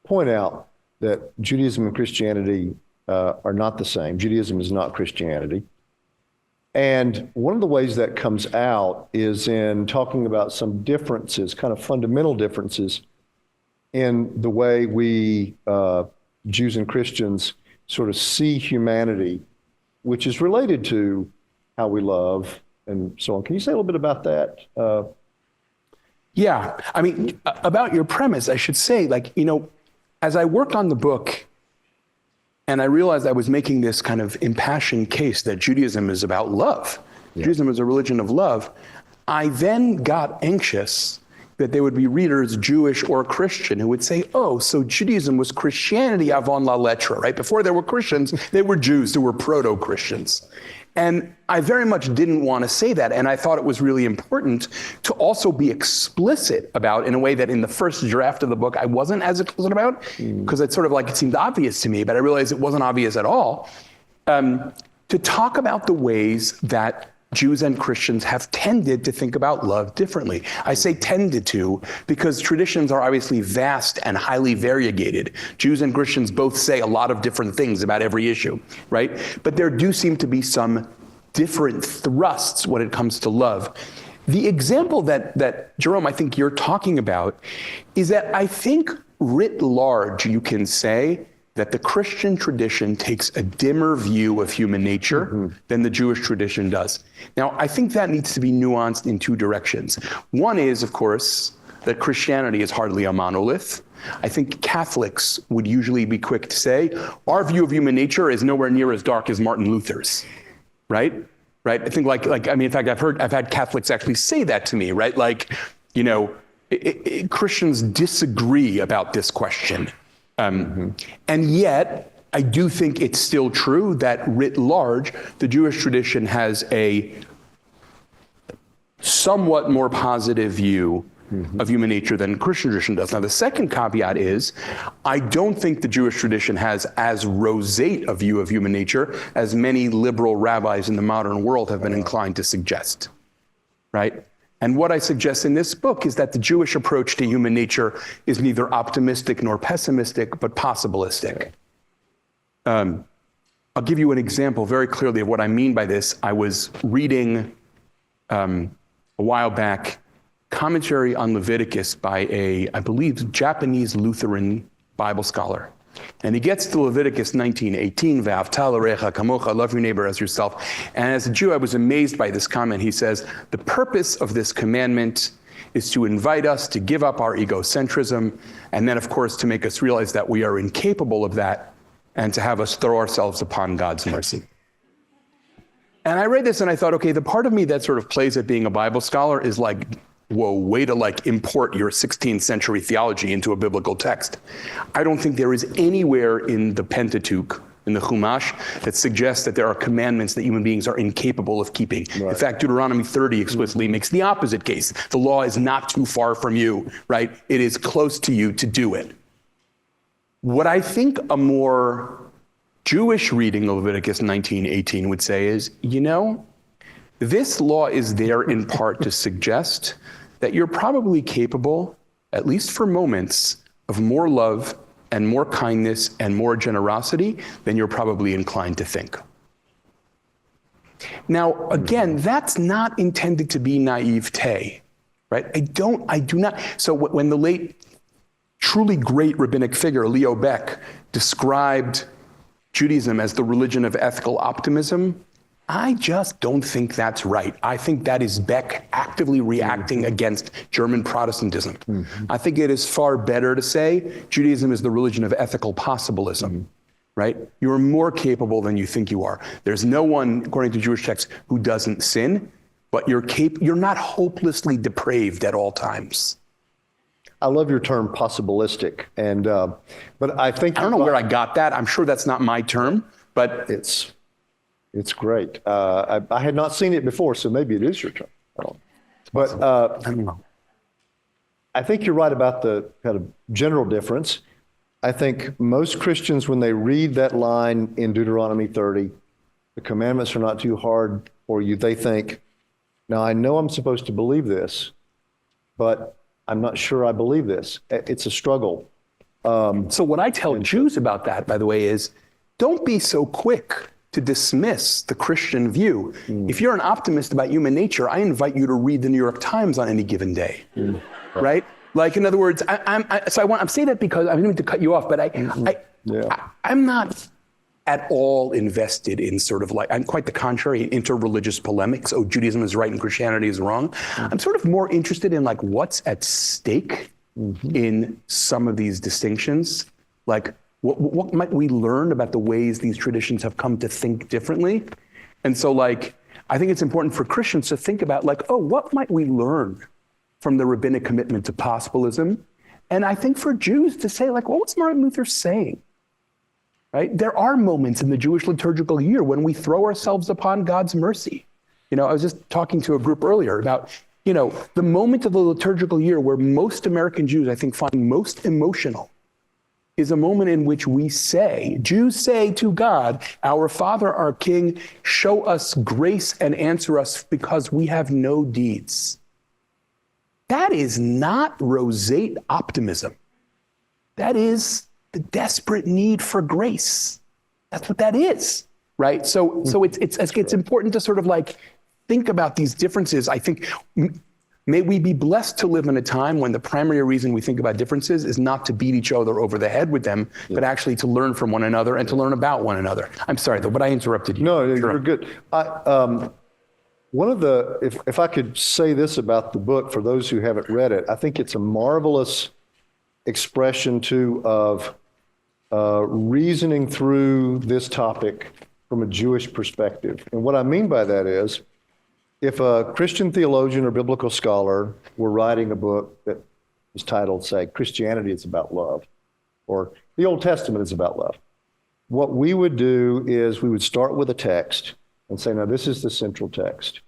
point out that Judaism and Christianity are not the same. Judaism is not Christianity. And one of the ways that comes out is in talking about some differences, kind of fundamental differences in the way we, Jews and Christians, sort of see humanity, which is related to how we love and so on. Can you say a little bit about that? Yeah, I mean, about your premise, I should say, like, as I worked on the book and I realized I was making this kind of impassioned case that Judaism is about love, Judaism is a religion of love, I then got anxious that there would be readers, Jewish or Christian, who would say, oh, so Judaism was Christianity avant la lettre, right? Before there were Christians, they were Jews, they were proto-Christians. And I very much didn't want to say that. And I thought it was really important to also be explicit about, in a way that in the first draft of the book, I wasn't as explicit about, because it's sort of like it seemed obvious to me, but I realized it wasn't obvious at all, to talk about the ways that Jews and Christians have tended to think about love differently. I say tended to because traditions are obviously vast and highly variegated. Jews and Christians both say a lot of different things about every issue, right? But there do seem to be some different thrusts when it comes to love. The example that Jerome, I think you're talking about is that I think writ large, you can say that the Christian tradition takes a dimmer view of human nature than the Jewish tradition does. Now, I think that needs to be nuanced in two directions. One is, of course, that Christianity is hardly a monolith. I think Catholics would usually be quick to say, our view of human nature is nowhere near as dark as Martin Luther's, right? Right? I think I mean, in fact, I've had Catholics actually say that to me, right? Like, Christians disagree about this question. And yet, I do think it's still true that writ large, the Jewish tradition has a somewhat more positive view of human nature than the Christian tradition does. Now, the second caveat is, I don't think the Jewish tradition has as roseate a view of human nature as many liberal rabbis in the modern world have been inclined to suggest, right? And what I suggest in this book is that the Jewish approach to human nature is neither optimistic nor pessimistic, but possibilistic. I'll give you an example very clearly of what I mean by this. I was reading a while back commentary on Leviticus by I believe, Japanese Lutheran Bible scholar. And he gets to Leviticus 19:18, V'ahavta l'recha kamocha, love your neighbor as yourself. And as a Jew, I was amazed by this comment. He says, the purpose of this commandment is to invite us to give up our egocentrism, and then, of course, to make us realize that we are incapable of that, and to have us throw ourselves upon God's mercy. And I read this and I thought, okay, the part of me that sort of plays at being a Bible scholar is like, whoa, way to import your 16th century theology into a biblical text. I don't think there is anywhere in the Pentateuch, in the Chumash, that suggests that there are commandments that human beings are incapable of keeping. Right. In fact, Deuteronomy 30 explicitly makes the opposite case. The law is not too far from you, right? It is close to you to do it. What I think a more Jewish reading of Leviticus 19:18 would say is, this law is there in part to suggest that you're probably capable, at least for moments, of more love and more kindness and more generosity than you're probably inclined to think. Now, again, that's not intended to be naivete, right? I do not. So when the late, truly great rabbinic figure, Leo Beck, described Judaism as the religion of ethical optimism, I just don't think that's right. I think that is Beck actively reacting against German Protestantism. I think it is far better to say Judaism is the religion of ethical possibilism, right? You're more capable than you think you are. There's no one, according to Jewish texts, who doesn't sin, but you're not hopelessly depraved at all times. I love your term possibilistic, and but I think I don't know where I got that. I'm sure that's not my term, but it's great. I had not seen it before, so maybe it is your term. But I don't know. I think you're right about the kind of general difference. I think most Christians, when they read that line in Deuteronomy 30, the commandments are not too hard for you, they think, now I know I'm supposed to believe this, but I'm not sure I believe this. It's a struggle. So what I tell Jews about that, by the way, is don't be so quick to dismiss the Christian view. If you're an optimist about human nature, I invite you to read the New York Times on any given day, right? Like, in other words, I'm saying that because I didn't mean to cut you off, but I'm not at all invested in sort of like, I'm quite the contrary, in interreligious polemics. Oh, Judaism is right and Christianity is wrong. I'm sort of more interested in like what's at stake in some of these distinctions. Like what might we learn about the ways these traditions have come to think differently? And so like, I think it's important for Christians to think about like, oh, what might we learn from the rabbinic commitment to possibilism? And I think for Jews to say like, what was Martin Luther saying? Right? There are moments in the Jewish liturgical year when we throw ourselves upon God's mercy. You know, I was just talking to a group earlier about, you know, the moment of the liturgical year where most American Jews, I think, find most emotional is a moment in which we say, Jews say to God, our Father, our King, show us grace and answer us because we have no deeds. That is not roseate optimism. That is the desperate need for grace. That's what that is, right? So it's important to sort of like think about these differences. I think, may we be blessed to live in a time when the primary reason we think about differences is not to beat each other over the head with them, but actually to learn from one another and to learn about one another. I'm sorry though, but I interrupted you. No, you're good. One of the, if I could say this about the book for those who haven't read it, I think it's a marvelous expression too of reasoning through this topic from a Jewish perspective. And what I mean by that is, if a Christian theologian or biblical scholar were writing a book that was titled, say, Christianity is About Love, or the Old Testament is about love, what we would do is we would start with a text and say, now this is the central text.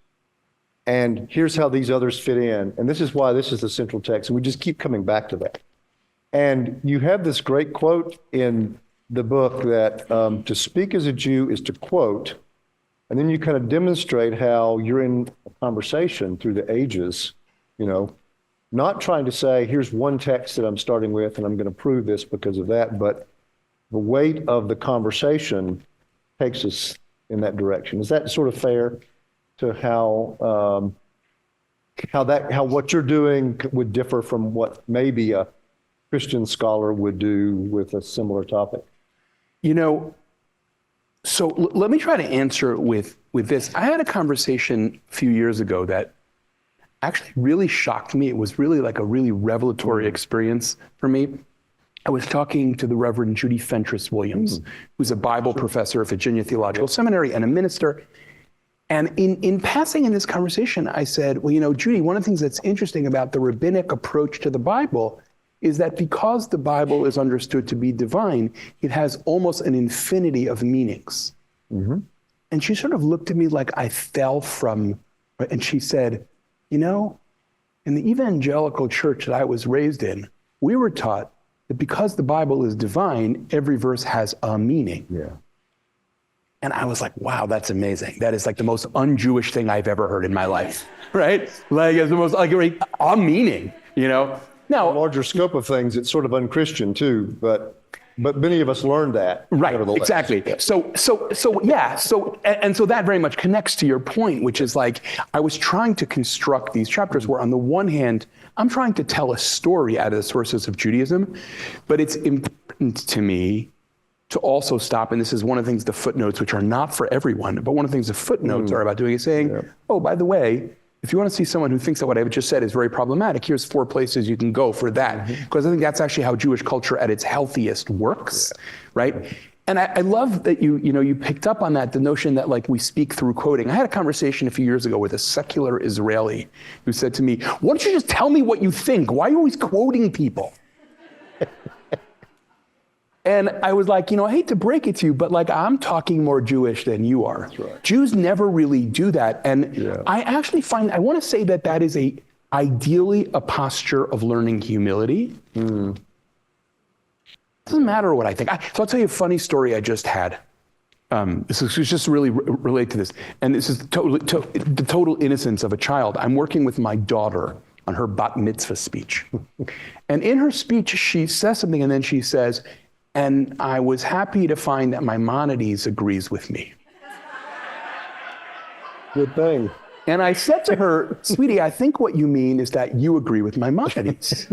And here's how these others fit in. And this is why this is the central text. And we just keep coming back to that. And you have this great quote in the book that to speak as a Jew is to quote, and then you kind of demonstrate how you're in a conversation through the ages, you know, not trying to say, here's one text that I'm starting with and I'm going to prove this because of that, but the weight of the conversation takes us in that direction. Is that sort of fair to how what you're doing would differ from what maybe a Christian scholar would do with a similar topic? You know, so let me try to answer with this. I had a conversation a few years ago that actually really shocked me. It was really like a really revelatory experience for me. I was talking to the Reverend Judy Fentress Williams, who's a Bible professor at Virginia Theological Seminary and a minister. And in passing in this conversation, I said, well, you know, Judy, one of the things that's interesting about the rabbinic approach to the Bible is that because the Bible is understood to be divine, it has almost an infinity of meanings. And she sort of looked at me like I fell from, and she said, you know, in the evangelical church that I was raised in, we were taught that because the Bible is divine, every verse has a meaning. Yeah. And I was like, wow, that's amazing. That is like the most un-Jewish thing I've ever heard in my life, right? Like it's the most, like, a meaning, you know? Now, a larger scope of things, it's sort of un-Christian too, but many of us learned that. Right, exactly. Yeah. So that very much connects to your point, which is like, I was trying to construct these chapters where on the one hand, I'm trying to tell a story out of the sources of Judaism, but it's important to me to also stop, and this is one of the things, the footnotes, which are not for everyone, but one of the things the footnotes are about doing is saying, oh, by the way, if you want to see someone who thinks that what I just said is very problematic, here's 4 places you can go for that. Because I think that's actually how Jewish culture at its healthiest works, right? And I love that you picked up on that, the notion that like we speak through quoting. I had a conversation a few years ago with a secular Israeli who said to me, why don't you just tell me what you think? Why are you always quoting people? And I was like, I hate to break it to you, but like I'm talking more Jewish than you are. That's right. Jews never really do that. And I actually I want to say that is ideally a posture of learning humility. Doesn't matter what I think. So I'll tell you a funny story I just had. This is just really relate to this. And this is the total innocence of a child. I'm working with my daughter on her bat mitzvah speech. And in her speech, she says something and then she says, and I was happy to find that Maimonides agrees with me. Good thing. And I said to her, sweetie, I think what you mean is that you agree with Maimonides.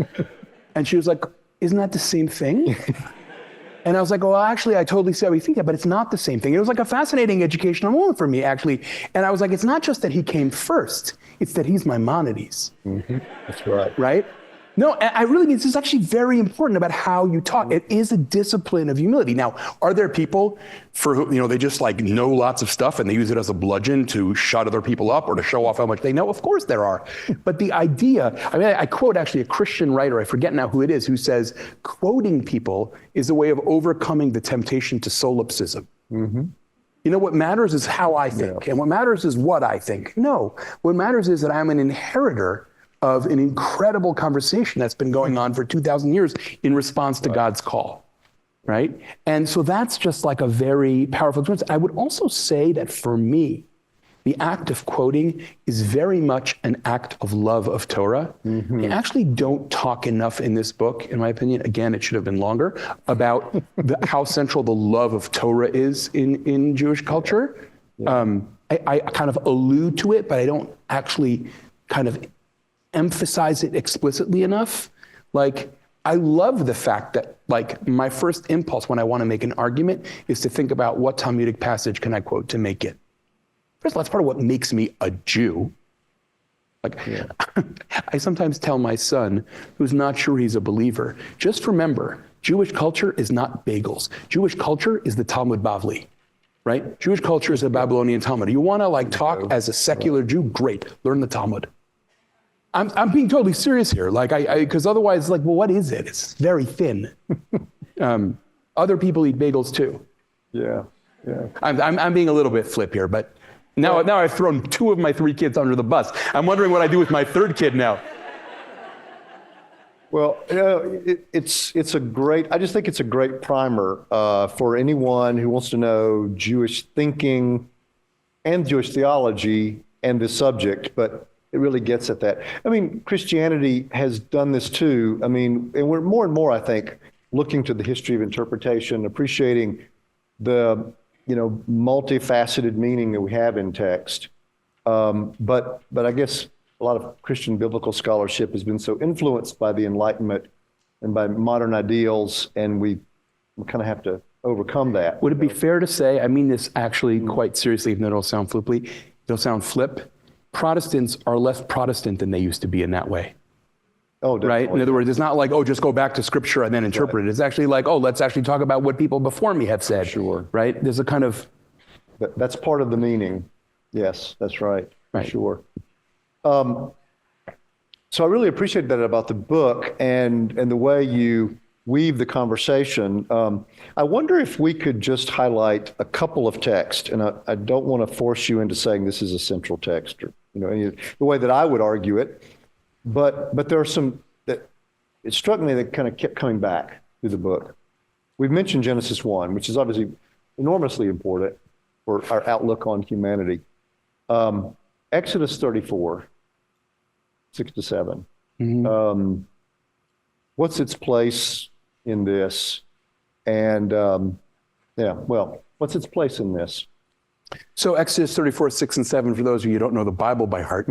And she was like, isn't that the same thing? And I was like, well, actually, I totally see how you think that, but it's not the same thing. It was like a fascinating educational moment for me, actually. And I was like, it's not just that he came first, it's that he's Maimonides. That's right. Right? No, I really mean, this is actually very important about how you talk. It is a discipline of humility. Now, are there people for who, they just like know lots of stuff and they use it as a bludgeon to shut other people up or to show off how much they know? Of course there are. But the idea, I quote actually a Christian writer, I forget now who it is, who says, quoting people is a way of overcoming the temptation to solipsism. What matters is how I think, and what matters is what I think. No, what matters is that I'm an inheritor of an incredible conversation that's been going on for 2,000 years in response to God's call, right? And so that's just like a very powerful experience. I would also say that for me, the act of quoting is very much an act of love of Torah. I actually don't talk enough in this book, in my opinion, again, it should have been longer, about how central the love of Torah is in Jewish culture. I kind of allude to it, but I don't actually kind of emphasize it explicitly enough. Like, I love the fact that, like, my first impulse when I want to make an argument is to think about what Talmudic passage can I quote to make it. First of all, that's part of what makes me a Jew. Like, I sometimes tell my son, who's not sure he's a believer, just remember, Jewish culture is not bagels. Jewish culture is the Talmud Bavli, right? Jewish culture is the Babylonian Talmud. You want to, like, talk as a secular Jew? Great, learn the Talmud. I'm being totally serious here, like because otherwise, like, well, what is it? It's very thin. Other people eat bagels too. Yeah. I'm being a little bit flip here, but now I've thrown 2 of my 3 kids under the bus. I'm wondering what I do with my 3rd kid now. Well, it's a great. I just think it's a great primer for anyone who wants to know Jewish thinking and Jewish theology and this subject, but it really gets at that. I mean, Christianity has done this too. I mean, and we're more and more, I think, looking to the history of interpretation, appreciating the, multifaceted meaning that we have in text. But I guess a lot of Christian biblical scholarship has been so influenced by the Enlightenment and by modern ideals, and we kind of have to overcome that. Would it be fair to say, I mean this actually quite seriously, even though it'll sound flip, Protestants are less Protestant than they used to be in that way. Oh, definitely. Right? In other words, it's not like, just go back to scripture and then interpret it. It's actually like, let's actually talk about what people before me have said. Sure. Right? There's a kind of... That's part of the meaning. Yes, that's right. Right. Sure. So I really appreciate that about the book and the way you weave the conversation. I wonder if we could just highlight a couple of texts, and I don't want to force you into saying this is a central text or the way that I would argue it, but there are some that it struck me that kind of kept coming back through the book. We've mentioned Genesis 1, which is obviously enormously important for our outlook on humanity. Exodus 34, 6-7. What's its place in this? And what's its place in this? So Exodus 34, 6 and 7, for those of you who don't know the Bible by heart,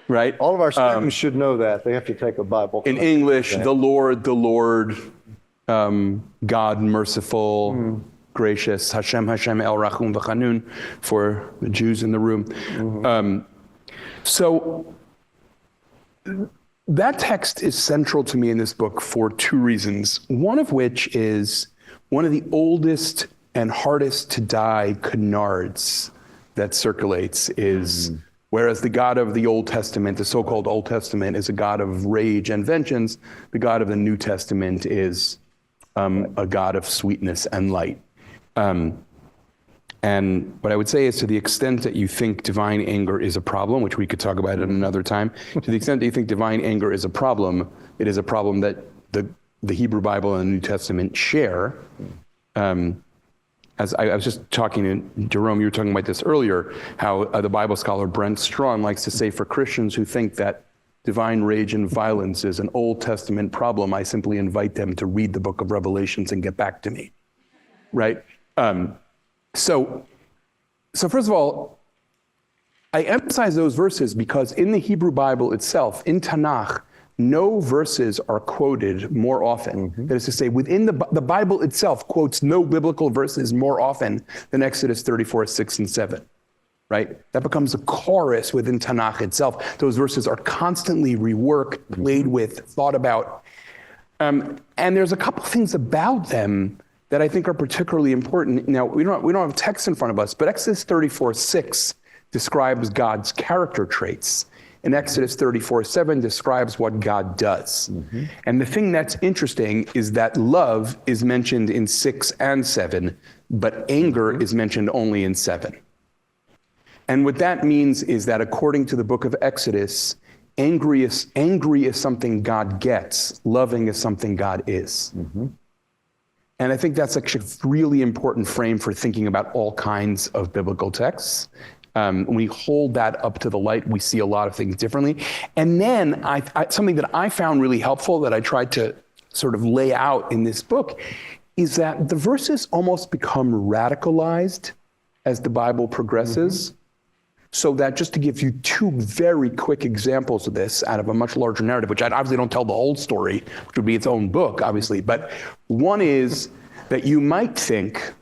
right? All of our students should know that. They have to take a Bible class. In English, the Lord, God merciful, gracious, Hashem El Rachum V'Chanun, for the Jews in the room. So that text is central to me in this book for 2 reasons. One of which is one of the oldest and hardest to die canards that circulates is, whereas the God of the Old Testament, the so-called Old Testament, is a God of rage and vengeance, the God of the New Testament is a God of sweetness and light. And what I would say is, to the extent that you think divine anger is a problem, which we could talk about at another time, to the extent that you think divine anger is a problem, it is a problem that the Hebrew Bible and the New Testament share. As I was just talking to Jerome, you were talking about this earlier, how the Bible scholar Brent Strawn likes to say, for Christians who think that divine rage and violence is an Old Testament problem, I simply invite them to read the book of Revelations and get back to me, right? So first of all, I emphasize those verses because in the Hebrew Bible itself, in Tanakh, no verses are quoted more often. That is to say, within the Bible itself quotes no biblical verses more often than Exodus 34, 6, and 7. Right? That becomes a chorus within Tanakh itself. Those verses are constantly reworked, played with, thought about. And there's a couple things about them that I think are particularly important. Now, we don't have text in front of us, but Exodus 34, 6 describes God's character traits. And Exodus 34, 7 describes what God does. And the thing that's interesting is that love is mentioned in 6 and 7, but anger is mentioned only in 7. And what that means is that according to the book of Exodus, angry is something God gets, loving is something God is. And I think that's actually a really important frame for thinking about all kinds of biblical texts. When we hold that up to the light, we see a lot of things differently. And then something that I found really helpful that I tried to sort of lay out in this book is that the verses almost become radicalized as the Bible progresses. So that, just to give you two very quick examples of this out of a much larger narrative, which I obviously don't tell the whole story, which would be its own book, obviously. But one is that you might think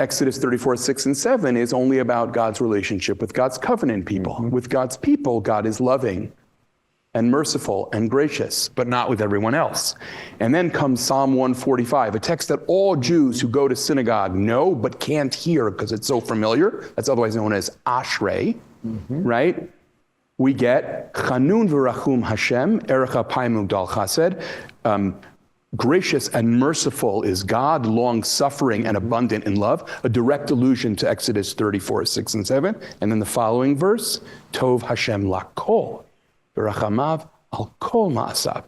Exodus 34, 6, and 7 is only about God's relationship with God's covenant people. With God's people, God is loving and merciful and gracious, but not with everyone else. And then comes Psalm 145, a text that all Jews who go to synagogue know but can't hear because it's so familiar. That's otherwise known as Ashrei, right? We get Chanun v'rachum Hashem, Erecha Paimu Dal Chesed. Gracious and merciful is God, long-suffering and abundant in love, a direct allusion to Exodus 34, 6, and 7. And then the following verse, Tov Hashem lakol, v'rachamav al kol ma'asav.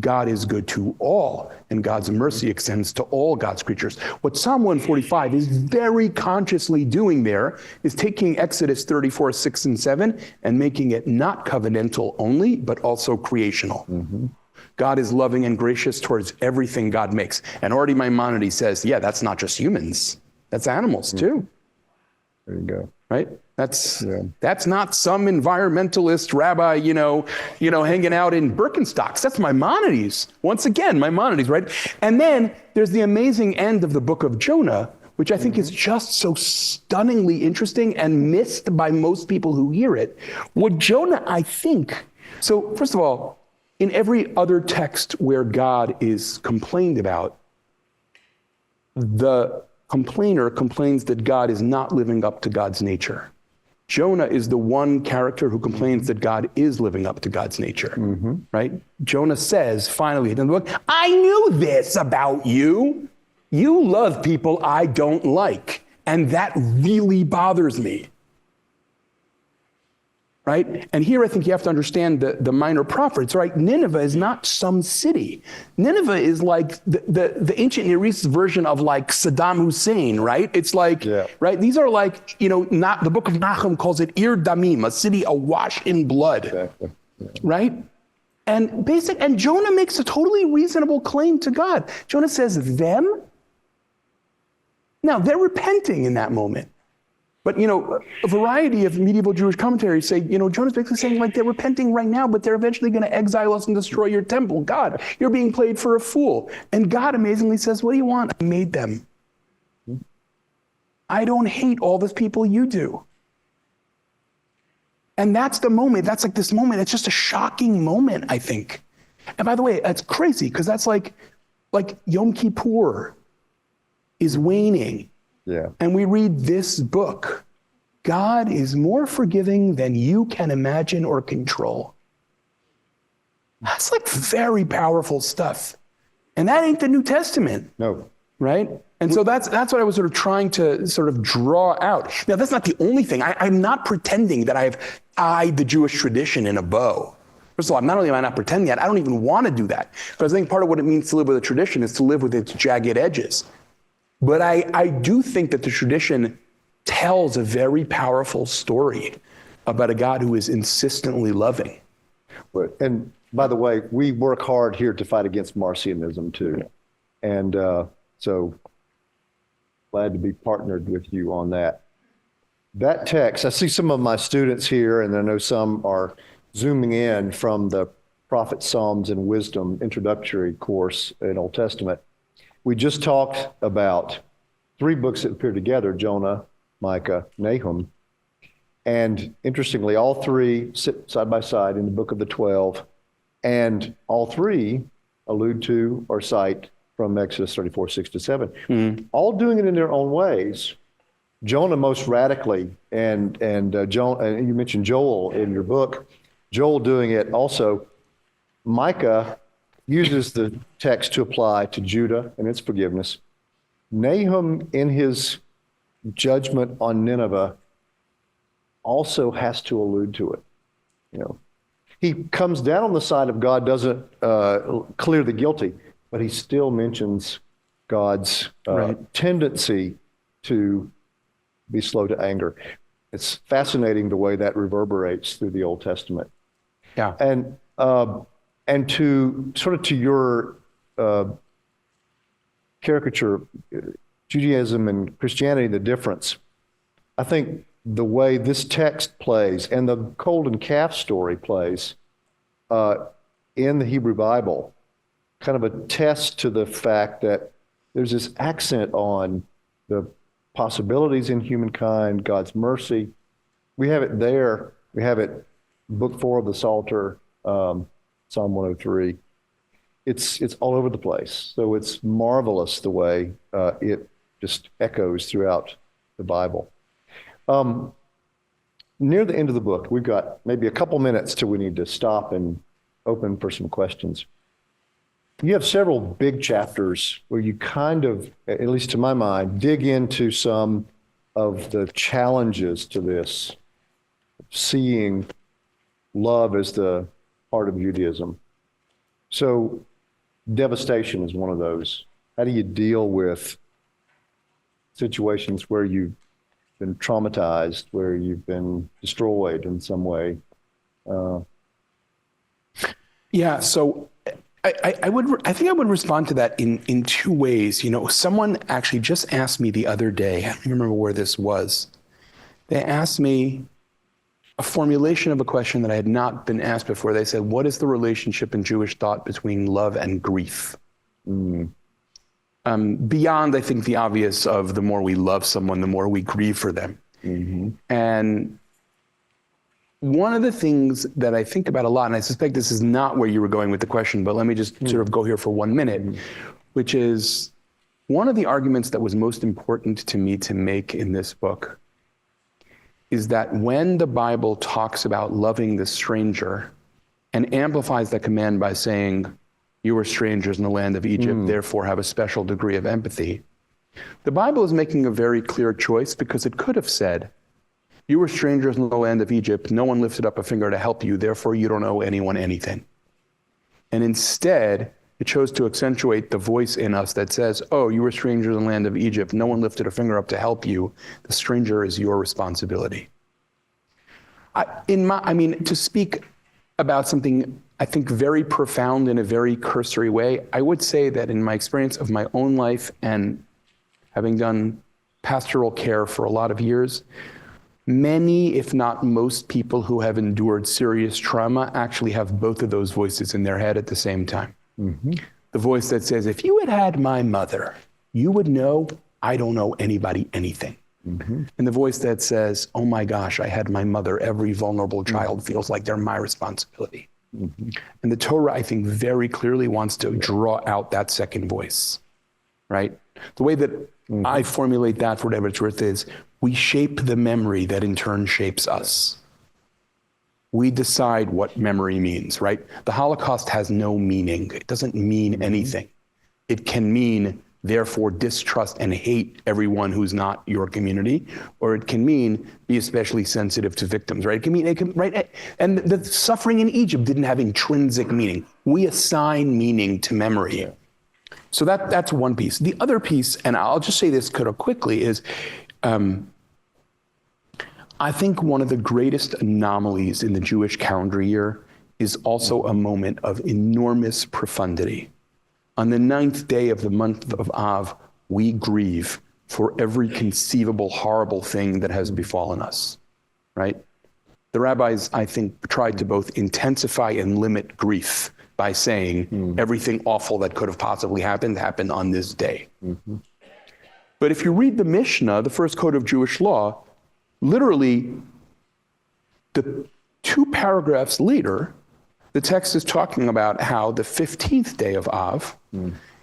God is good to all, and God's mercy extends to all God's creatures. What Psalm 145 is very consciously doing there is taking Exodus 34, 6, and 7 and making it not covenantal only, but also creational. God is loving and gracious towards everything God makes. And already Maimonides says, yeah, that's not just humans. That's animals too. There you go. Right? That's not some environmentalist rabbi, hanging out in Birkenstocks. That's Maimonides. Once again, Maimonides, right? And then there's the amazing end of the book of Jonah, which I think is just so stunningly interesting and missed by most people who hear it. What Jonah, I think, so first of all, in every other text where God is complained about, the complainer complains that God is not living up to God's nature. Jonah is the one character who complains that God is living up to God's nature, right? Jonah says, finally, in the book, I knew this about you. You love people I don't like, and that really bothers me. Right? And here I think you have to understand the minor prophets, right? Nineveh is not some city. Nineveh is like the ancient Near East version of like Saddam Hussein, right? It's like, right? These are like, not the book of Nahum calls it Ir Damim, a city awash in blood, right? And Jonah makes a totally reasonable claim to God. Jonah says, them? Now, they're repenting in that moment. But, a variety of medieval Jewish commentaries say, Jonah's basically saying like they're repenting right now, but they're eventually going to exile us and destroy your temple. God, you're being played for a fool. And God amazingly says, what do you want? I made them. I don't hate all those people you do. And that's the moment. That's like this moment. It's just a shocking moment, I think. And by the way, that's crazy because that's like Yom Kippur is waning. And we read this book. God is more forgiving than you can imagine or control. That's like very powerful stuff. And that ain't the New Testament. No. Right? And so that's what I was sort of trying to sort of draw out. Now, that's not the only thing. I'm not pretending that I've eyed the Jewish tradition in a bow. First of all, not only am I not pretending that, I don't even want to do that. Because I think part of what it means to live with a tradition is to live with its jagged edges. But I do think that the tradition tells a very powerful story about a God who is insistently loving. And by the way, we work hard here to fight against Marcionism too. And so glad to be partnered with you on that. That text, I see some of my students here, and I know some are zooming in from the Prophets, Psalms, and Wisdom introductory course in Old Testament. We just talked about 3 books that appear together, Jonah, Micah, Nahum. And interestingly, all 3 sit side by side in the book of the 12, and all 3 allude to or cite from Exodus 34, 6-7, all doing it in their own ways. Jonah most radically, and you mentioned Joel in your book, Joel doing it also. Micah uses the text to apply to Judah and its forgiveness. Nahum, in his judgment on Nineveh, also has to allude to it. He comes down on the side of God, doesn't clear the guilty, but he still mentions God's tendency to be slow to anger. It's fascinating the way that reverberates through the Old Testament. Yeah. And to sort of to your caricature, Judaism and Christianity, the difference, I think the way this text plays and the golden calf story plays in the Hebrew Bible kind of attest to the fact that there's this accent on the possibilities in humankind, God's mercy. We have it there. We have it, book 4 of the Psalter, Psalm 103. It's all over the place. So it's marvelous the way it just echoes throughout the Bible. Near the end of the book, we've got maybe a couple minutes till we need to stop and open for some questions. You have several big chapters where you kind of, at least to my mind, dig into some of the challenges to this, seeing love as the heart of Judaism. So devastation is one of those. How do you deal with situations where you've been traumatized, where you've been destroyed in some way? Yeah, so I think I would respond to that in 2 ways. Someone actually just asked me the other day, I don't remember where this was. They asked me a formulation of a question that I had not been asked before. They said, what is the relationship in Jewish thought between love and grief? Beyond, I think, the obvious of the more we love someone, the more we grieve for them. And one of the things that I think about a lot, and I suspect this is not where you were going with the question, but let me just sort of go here for 1 minute, which is one of the arguments that was most important to me to make in this book is that when the Bible talks about loving the stranger and amplifies that command by saying, you were strangers in the land of Egypt, therefore have a special degree of empathy, the Bible is making a very clear choice, because it could have said, you were strangers in the land of Egypt, no one lifted up a finger to help you, therefore you don't owe anyone anything. And instead, it chose to accentuate the voice in us that says, oh, you were strangers in the land of Egypt, no one lifted a finger up to help you, the stranger is your responsibility. To speak about something I think very profound in a very cursory way, I would say that in my experience of my own life and having done pastoral care for a lot of years, many, if not most people who have endured serious trauma actually have both of those voices in their head at the same time. The voice that says, if you had had my mother, you would know I don't owe anybody anything. And the voice that says, oh my gosh, I had my mother, every vulnerable child feels like they're my responsibility. And the Torah, I think, very clearly wants to draw out that second voice, right? The way that I formulate that, for whatever it's worth, is we shape the memory that in turn shapes us. We decide what memory means, right? The Holocaust has no meaning. It doesn't mean anything. It can mean, therefore, distrust and hate everyone who's not your community, or it can mean be especially sensitive to victims, right? Right? And the suffering in Egypt didn't have intrinsic meaning. We assign meaning to memory. So that's one piece. The other piece, and I'll just say this kind of quickly, is I think one of the greatest anomalies in the Jewish calendar year is also a moment of enormous profundity. On the 9th day of the month of Av, we grieve for every conceivable horrible thing that has befallen us, right? The rabbis, I think, tried to both intensify and limit grief by saying everything awful that could have possibly happened on this day. But if you read the Mishnah, the first code of Jewish law, literally the 2 paragraphs later, the text is talking about how the 15th day of Av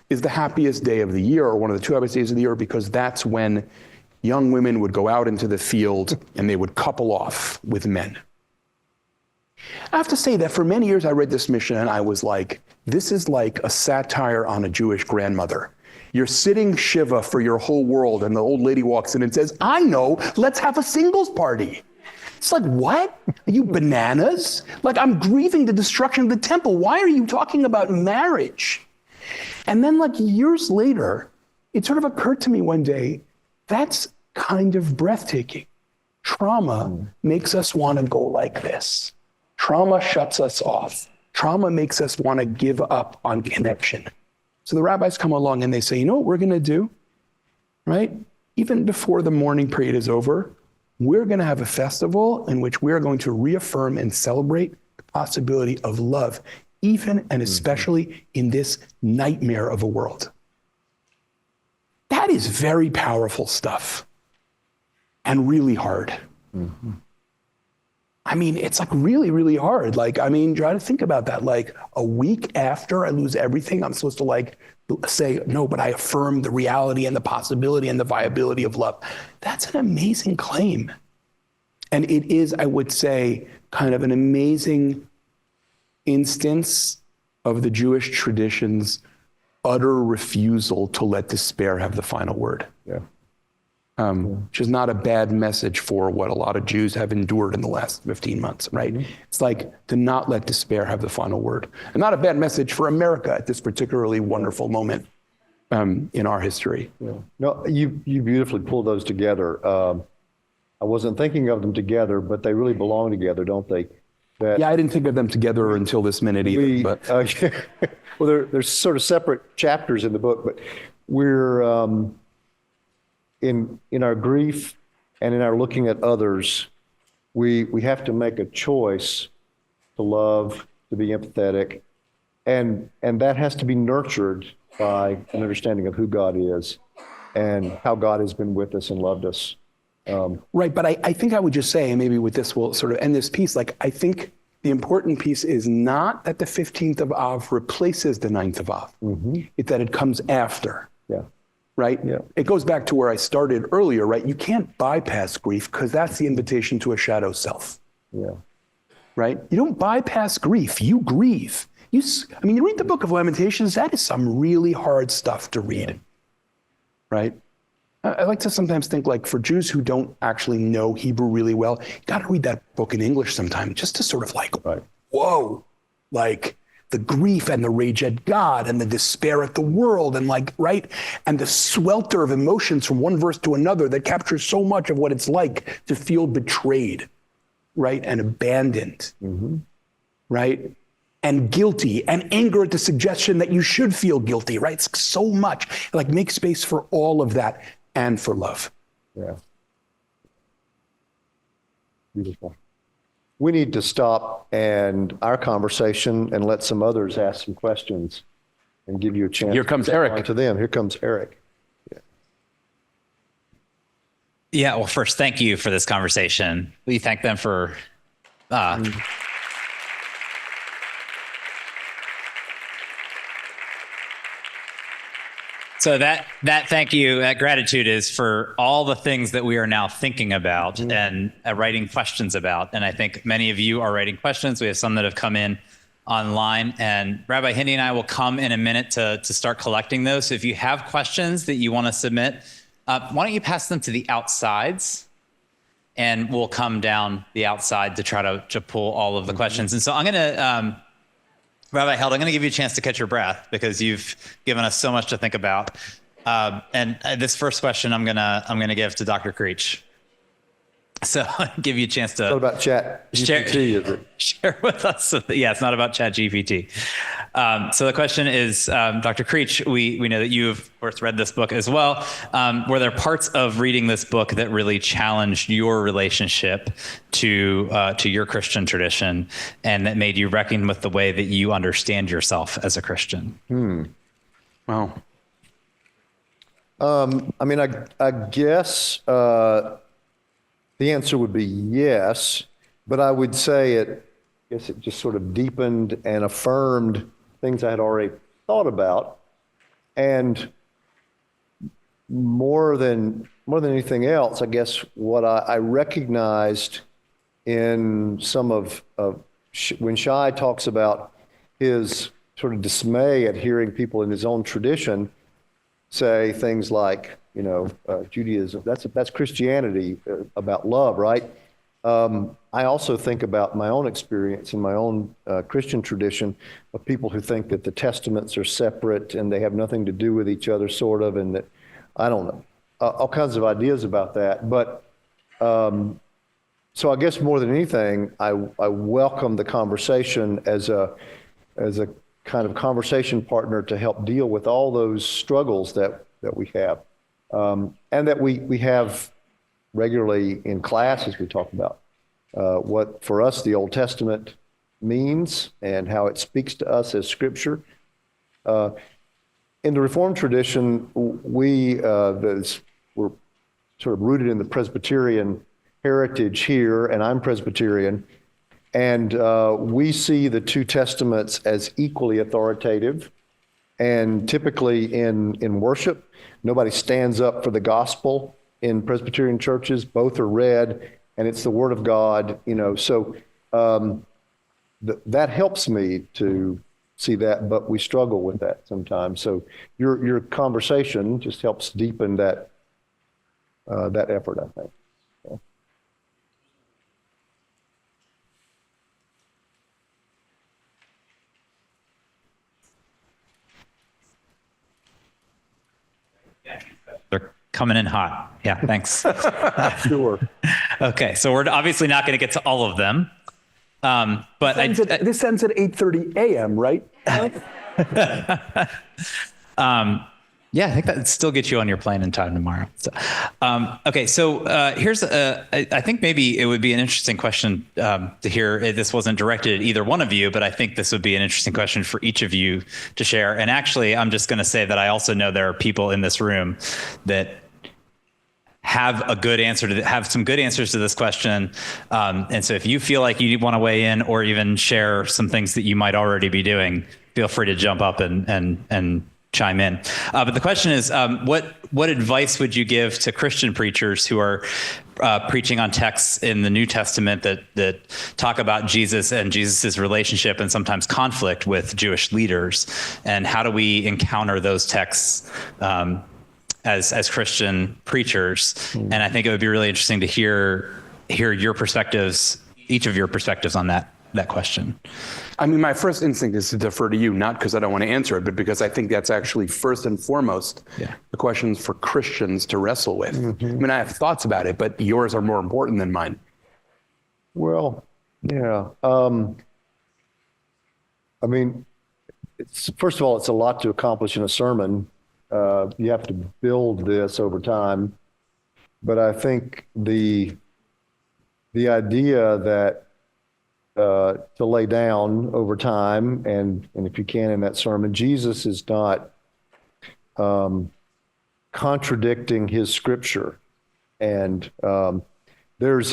is the happiest day of the year, or one of the 2 happiest days of the year, because that's when young women would go out into the field and they would couple off with men. I have to say that for many years I read this Mishnah and I was like, this is like a satire on a Jewish grandmother. You're sitting Shiva for your whole world and the old lady walks in and says, I know, let's have a singles party. It's like, what? Are you bananas? Like, I'm grieving the destruction of the temple. Why are you talking about marriage? And then like years later, it sort of occurred to me one day, that's kind of breathtaking. Trauma makes us want to go like this. Trauma shuts us off. Trauma makes us want to give up on connection. So the rabbis come along and they say, you know what we're going to do, right? Even before the mourning period is over, we're going to have a festival in which we're going to reaffirm and celebrate the possibility of love, even and especially in this nightmare of a world. That is very powerful stuff and really hard. I mean, it's like really, really hard. Like, I mean, try to think about that. Like a week after I lose everything, I'm supposed to like say, no, but I affirm the reality and the possibility and the viability of love. That's an amazing claim. And it is, I would say, kind of an amazing instance of the Jewish tradition's utter refusal to let despair have the final word. Which is not a bad message for what a lot of Jews have endured in the last 15 months, right? It's like to not let despair have the final word. And not a bad message for America at this particularly wonderful moment in our history. No, you beautifully pulled those together. I wasn't thinking of them together, but they really belong together, don't they? Yeah, I didn't think of them together until this minute either. But well, they're sort of separate chapters in the book, but we're in our grief and in our looking at others, we have to make a choice to love, to be empathetic, and that has to be nurtured by an understanding of who God is and how God has been with us and loved us. Right, but I think I would just say, and maybe with this we'll sort of end this piece, like I think the important piece is not that the 15th of Av replaces the 9th of Av. It's that it comes after. Right? It goes back to where I started earlier, right? You can't bypass grief because that's the invitation to a shadow self. Right? You don't bypass grief, you grieve. You read the book of Lamentations, that is some really hard stuff to read. Right? I like to sometimes think like for Jews who don't actually know Hebrew really well, you got to read that book in English sometime just to sort of like, whoa, like the grief and the rage at God and the despair at the world and like, right? And the swelter of emotions from one verse to another that captures so much of what it's like to feel betrayed, right? And abandoned, right? And guilty and anger at the suggestion that you should feel guilty, right? It's so much, like make space for all of that and for love. Beautiful. We need to stop and our conversation and let some others ask some questions and give you a chance. Here comes Eric. To them. Here comes Eric. Yeah. Well, first, thank you for this conversation. We thank them for So that thank you, that gratitude is for all the things that we are now thinking about and writing questions about. And I think many of you are writing questions. We have some that have come in online, and Rabbi Hindi and I will come in a minute to start collecting those. So if you have questions that you want to submit, why don't you pass them to the outsides, and we'll come down the outside to try to pull all of the questions. And so I'm going to, Rabbi Held, I'm going to give you a chance to catch your breath because you've given us so much to think about. And this first question I'm going to give to Dr. Creach. So I'll give you a chance to What about Chat GPT, is it? share with us. Yeah, it's not about Chat GPT. So the question is, Dr. Creach, we know that you have, of course, read this book as well. Were there parts of reading this book that really challenged your relationship to your Christian tradition and that made you reckon with the way that you understand yourself as a Christian? Wow. I mean, I guess the answer would be yes, but I would say I guess it just sort of deepened and affirmed things I had already thought about. And more than anything else, I guess what I recognized in some of when Shai talks about his sort of dismay at hearing people in his own tradition say things like, Judaism, that's Christianity about love, right? I also think about my own experience in my own Christian tradition of people who think that the testaments are separate and they have nothing to do with each other, sort of, and that, I don't know, all kinds of ideas about that. But so I guess more than anything, I welcome the conversation as a kind of conversation partner to help deal with all those struggles that we have. And that we have regularly in class as we talk about what for us the Old Testament means and how it speaks to us as Scripture. In the Reformed tradition, we're sort of rooted in the Presbyterian heritage here, and I'm Presbyterian, and we see the two testaments as equally authoritative. And typically in worship, nobody stands up for the gospel in Presbyterian churches. Both are read, and it's the Word of God. So that helps me to see that, but we struggle with that sometimes. So your conversation just helps deepen that effort, I think. They're coming in hot. Yeah, thanks. Sure. Okay, so we're obviously not going to get to all of them. But This ends at 8:30 a.m., right? Yeah, I think that would still get you on your plane in time tomorrow. So, okay, so here's I think maybe it would be an interesting question to hear. This wasn't directed at either one of you, but I think this would be an interesting question for each of you to share. And actually, I'm just going to say that I also know there are people in this room that have some good answers to this question. And so if you feel like you want to weigh in or even share some things that you might already be doing, feel free to jump up and chime in. But the question is, what advice would you give to Christian preachers who are preaching on texts in the New Testament that talk about Jesus and Jesus's relationship and sometimes conflict with Jewish leaders? And how do we encounter those texts as Christian preachers? And I think it would be really interesting to hear your perspectives, each of your perspectives on that question. I mean, my first instinct is to defer to you, not because I don't want to answer it, but because I think that's actually first and foremost the questions for Christians to wrestle with. I mean, I have thoughts about it, but yours are more important than mine. Well, yeah. I mean, first of all, it's a lot to accomplish in a sermon. You have to build this over time. But I think the idea that to lay down over time, and if you can in that sermon, Jesus is not contradicting his Scripture. And there are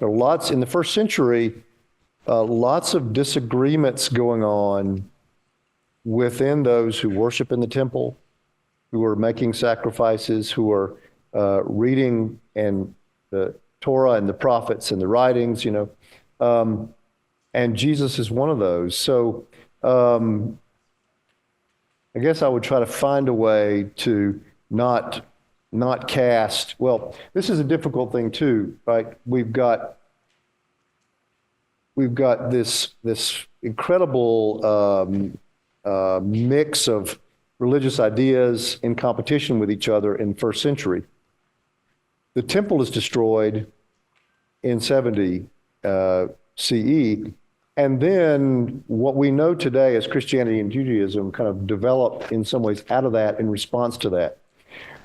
lots in the first century, lots of disagreements going on within those who worship in the temple, who are making sacrifices, who are reading and the Torah and the prophets and the writings, and Jesus is one of those. So I guess I would try to find a way to not cast. Well, this is a difficult thing too, right? We've got this incredible mix of religious ideas in competition with each other in first century. the temple is destroyed in 70 CE. And then what we know today as Christianity and Judaism kind of developed in some ways out of that in response to that.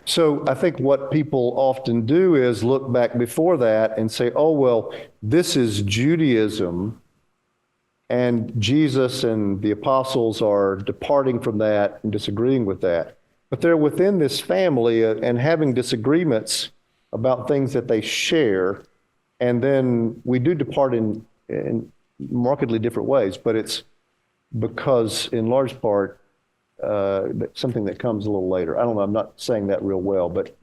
So I think what people often do is look back before that and say, oh, well, this is Judaism, and Jesus and the apostles are departing from that and disagreeing with that. But they're within this family and having disagreements about things that they share. And then we do depart in markedly different ways, but it's because in large part, something that comes a little later. I don't know, I'm not saying that real well, but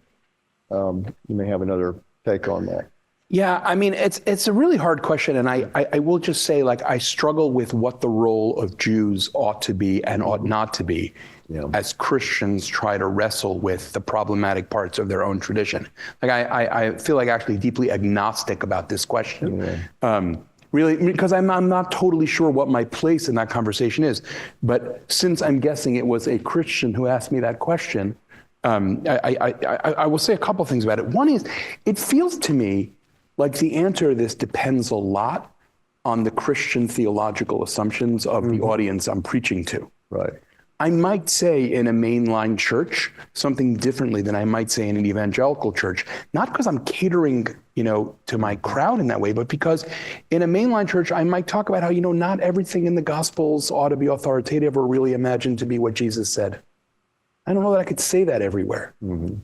you may have another take on that. Yeah, I mean, it's a really hard question. And I will just say, like, I struggle with what the role of Jews ought to be and ought not to be as Christians try to wrestle with the problematic parts of their own tradition. Like, I feel like actually deeply agnostic about this question. Really, because I'm not totally sure what my place in that conversation is. But since I'm guessing it was a Christian who asked me that question, I will say a couple things about it. One is, it feels to me like the answer to this depends a lot on the Christian theological assumptions of the audience I'm preaching to. Right. I might say in a mainline church something differently than I might say in an evangelical church, not because I'm catering, to my crowd in that way, but because in a mainline church, I might talk about how, not everything in the Gospels ought to be authoritative or really imagined to be what Jesus said. I don't know that I could say that everywhere,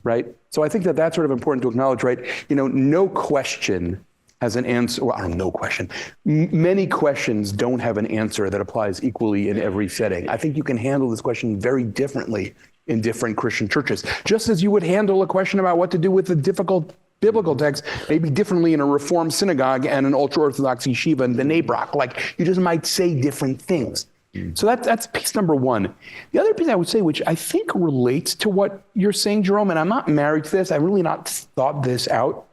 right? So I think that that's sort of important to acknowledge, right? No question has an answer, or I don't know, no question. Many questions don't have an answer that applies equally in every setting. I think you can handle this question very differently in different Christian churches, just as you would handle a question about what to do with a difficult biblical text, maybe differently in a Reformed synagogue and an ultra-Orthodox yeshiva in B'nai Brak. Like, you just might say different things. So that's piece number one. The other piece I would say, which I think relates to what you're saying, Jerome, and I'm not married to this, I've really not thought this out,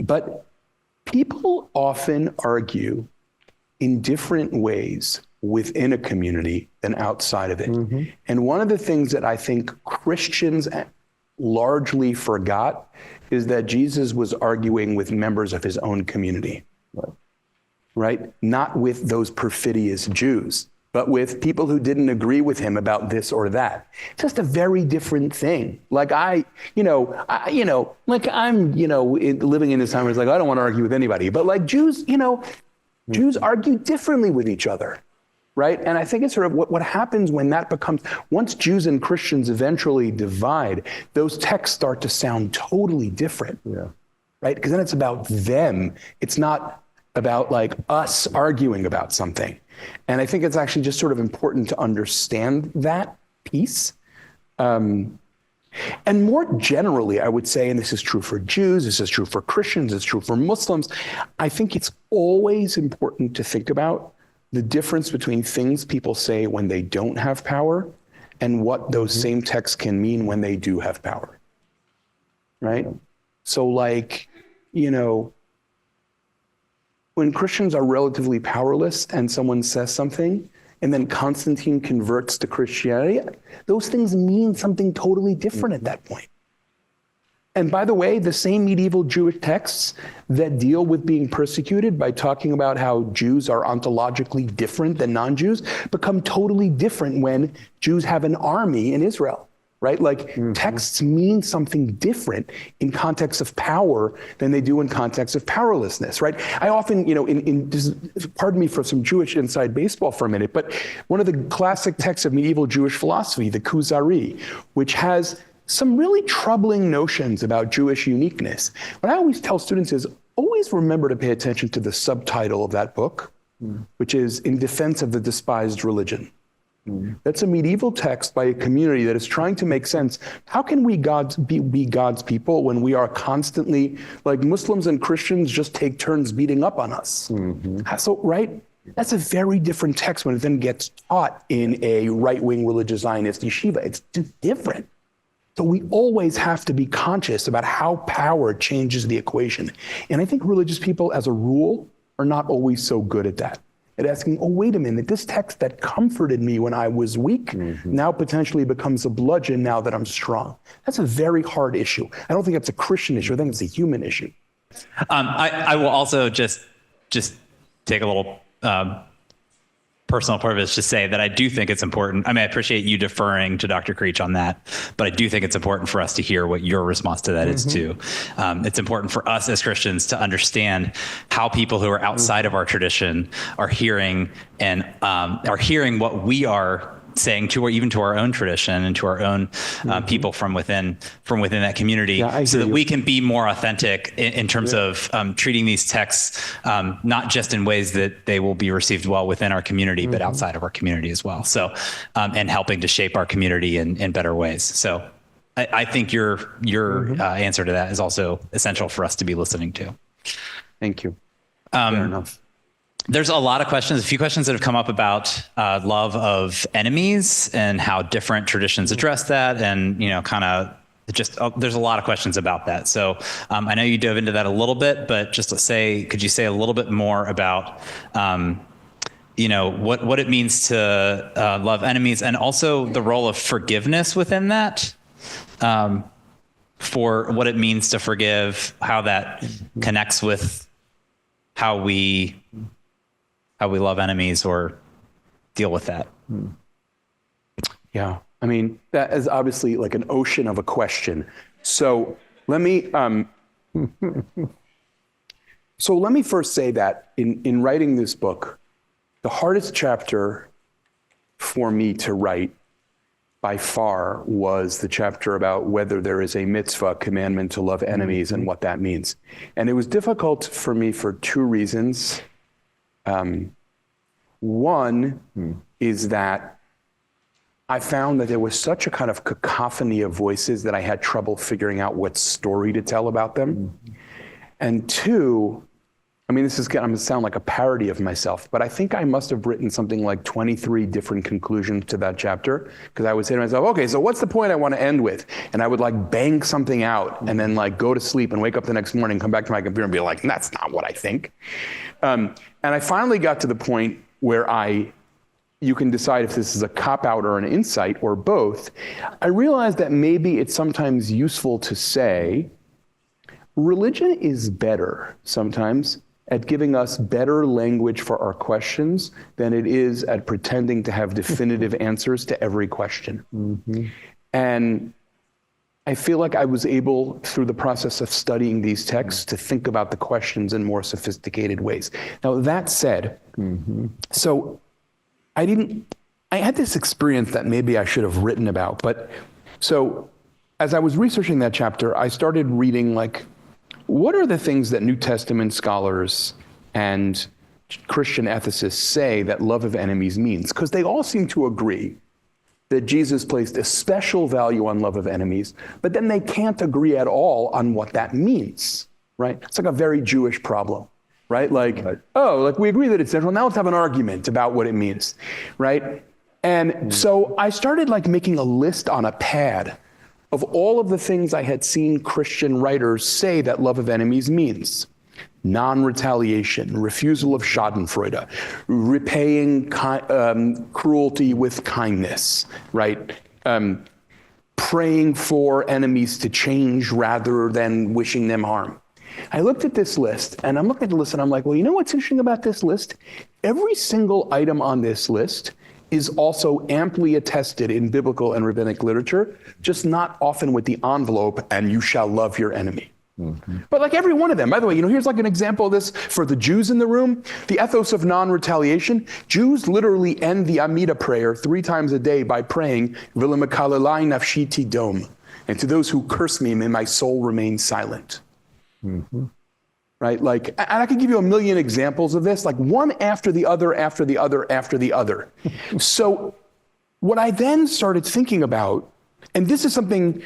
but people often argue in different ways within a community than outside of it. And one of the things that I think Christians largely forgot is that Jesus was arguing with members of his own community, right? Not with those perfidious Jews, but with people who didn't agree with him about this or that. It's just a very different thing. Like I'm living in this time where it's like, I don't want to argue with anybody, but like Jews, Jews argue differently with each other, right? And I think it's sort of what happens when that becomes, once Jews and Christians eventually divide, those texts start to sound totally different, right? Because then it's about them. It's not about like us arguing about something. And I think it's actually just sort of important to understand that piece. And more generally, I would say, and this is true for Jews, this is true for Christians, it's true for Muslims, I think it's always important to think about the difference between things people say when they don't have power and what those same texts can mean when they do have power, right? So like, when Christians are relatively powerless and someone says something, and then Constantine converts to Christianity, those things mean something totally different at that point. And by the way, the same medieval Jewish texts that deal with being persecuted by talking about how Jews are ontologically different than non-Jews become totally different when Jews have an army in Israel. Right? Like texts mean something different in context of power than they do in context of powerlessness, right? I often, pardon me for some Jewish inside baseball for a minute, but one of the classic texts of medieval Jewish philosophy, the Kuzari, which has some really troubling notions about Jewish uniqueness. What I always tell students is always remember to pay attention to the subtitle of that book, which is In Defense of the Despised Religion. That's a medieval text by a community that is trying to make sense. How can we be God's people when we are constantly, like Muslims and Christians just take turns beating up on us? So, right? That's a very different text when it then gets taught in a right-wing religious Zionist yeshiva. It's just different. So we always have to be conscious about how power changes the equation. And I think religious people, as a rule, are not always so good at that. at asking, oh, wait a minute, this text that comforted me when I was weak now potentially becomes a bludgeon now that I'm strong. That's a very hard issue. I don't think it's a Christian issue. I think it's a human issue. I will also just take a little personal privilege to say that I do think it's important. I mean, I appreciate you deferring to Dr. Creach on that, but I do think it's important for us to hear what your response to that is too. It's important for us as Christians to understand how people who are outside of our tradition are hearing and are hearing what we are saying to, or even to our own tradition and to our own people from within that community, so that we can be more authentic in terms of treating these texts, not just in ways that they will be received well within our community, but outside of our community as well. So, and helping to shape our community in better ways. So I think your answer to that is also essential for us to be listening to. Thank you. Fair enough. There's a few questions that have come up about love of enemies and how different traditions address that. And, there's a lot of questions about that. So I know you dove into that a little bit, but just could you say a little bit more about, what it means to love enemies, and also the role of forgiveness within that, for what it means to forgive, how that connects with how we love enemies or deal with that. Yeah, I mean, that is obviously like an ocean of a question. So let me first say that in writing this book, the hardest chapter for me to write by far was the chapter about whether there is a mitzvah, commandment to love enemies, and what that means. And it was difficult for me for two reasons. One is that I found that there was such a kind of cacophony of voices that I had trouble figuring out what story to tell about them. And two, I mean, this is going to sound like a parody of myself, but I think I must have written something like 23 different conclusions to that chapter, because I would say to myself, okay, so what's the point I want to end with? And I would like bang something out and then like go to sleep and wake up the next morning, come back to my computer and be like, that's not what I think. And I finally got to the point where you can decide if this is a cop-out or an insight or both. I realized that maybe it's sometimes useful to say, religion is better sometimes at giving us better language for our questions than it is at pretending to have definitive answers to every question. And I feel like I was able, through the process of studying these texts, to think about the questions in more sophisticated ways. Now, that said, so I had this experience that maybe I should have written about, but so as I was researching that chapter, I started reading like, what are the things that New Testament scholars and Christian ethicists say that love of enemies means? Because they all seem to agree that Jesus placed a special value on love of enemies, but then they can't agree at all on what that means, right? It's like a very Jewish problem, right? Like, we agree that it's central. Now let's have an argument about what it means, right? And so I started like making a list on a pad of all of the things I had seen Christian writers say that love of enemies means. Non-retaliation, refusal of schadenfreude, repaying cruelty with kindness, right? Praying for enemies to change rather than wishing them harm. I looked at this list, and I'm looking at the list, and I'm like, well, you know what's interesting about this list? Every single item on this list is also amply attested in biblical and rabbinic literature, just not often with the envelope, and you shall love your enemy. But like every one of them, by the way, here's like an example of this for the Jews in the room, the ethos of non-retaliation. Jews literally end the Amida prayer 3 times a day by praying, V'lemakalelai nafshi tidom, and to those who curse me, may my soul remain silent. Right? Like, and I could give you a million examples of this, like one after the other, after the other, after the other. So what I then started thinking about, and this is something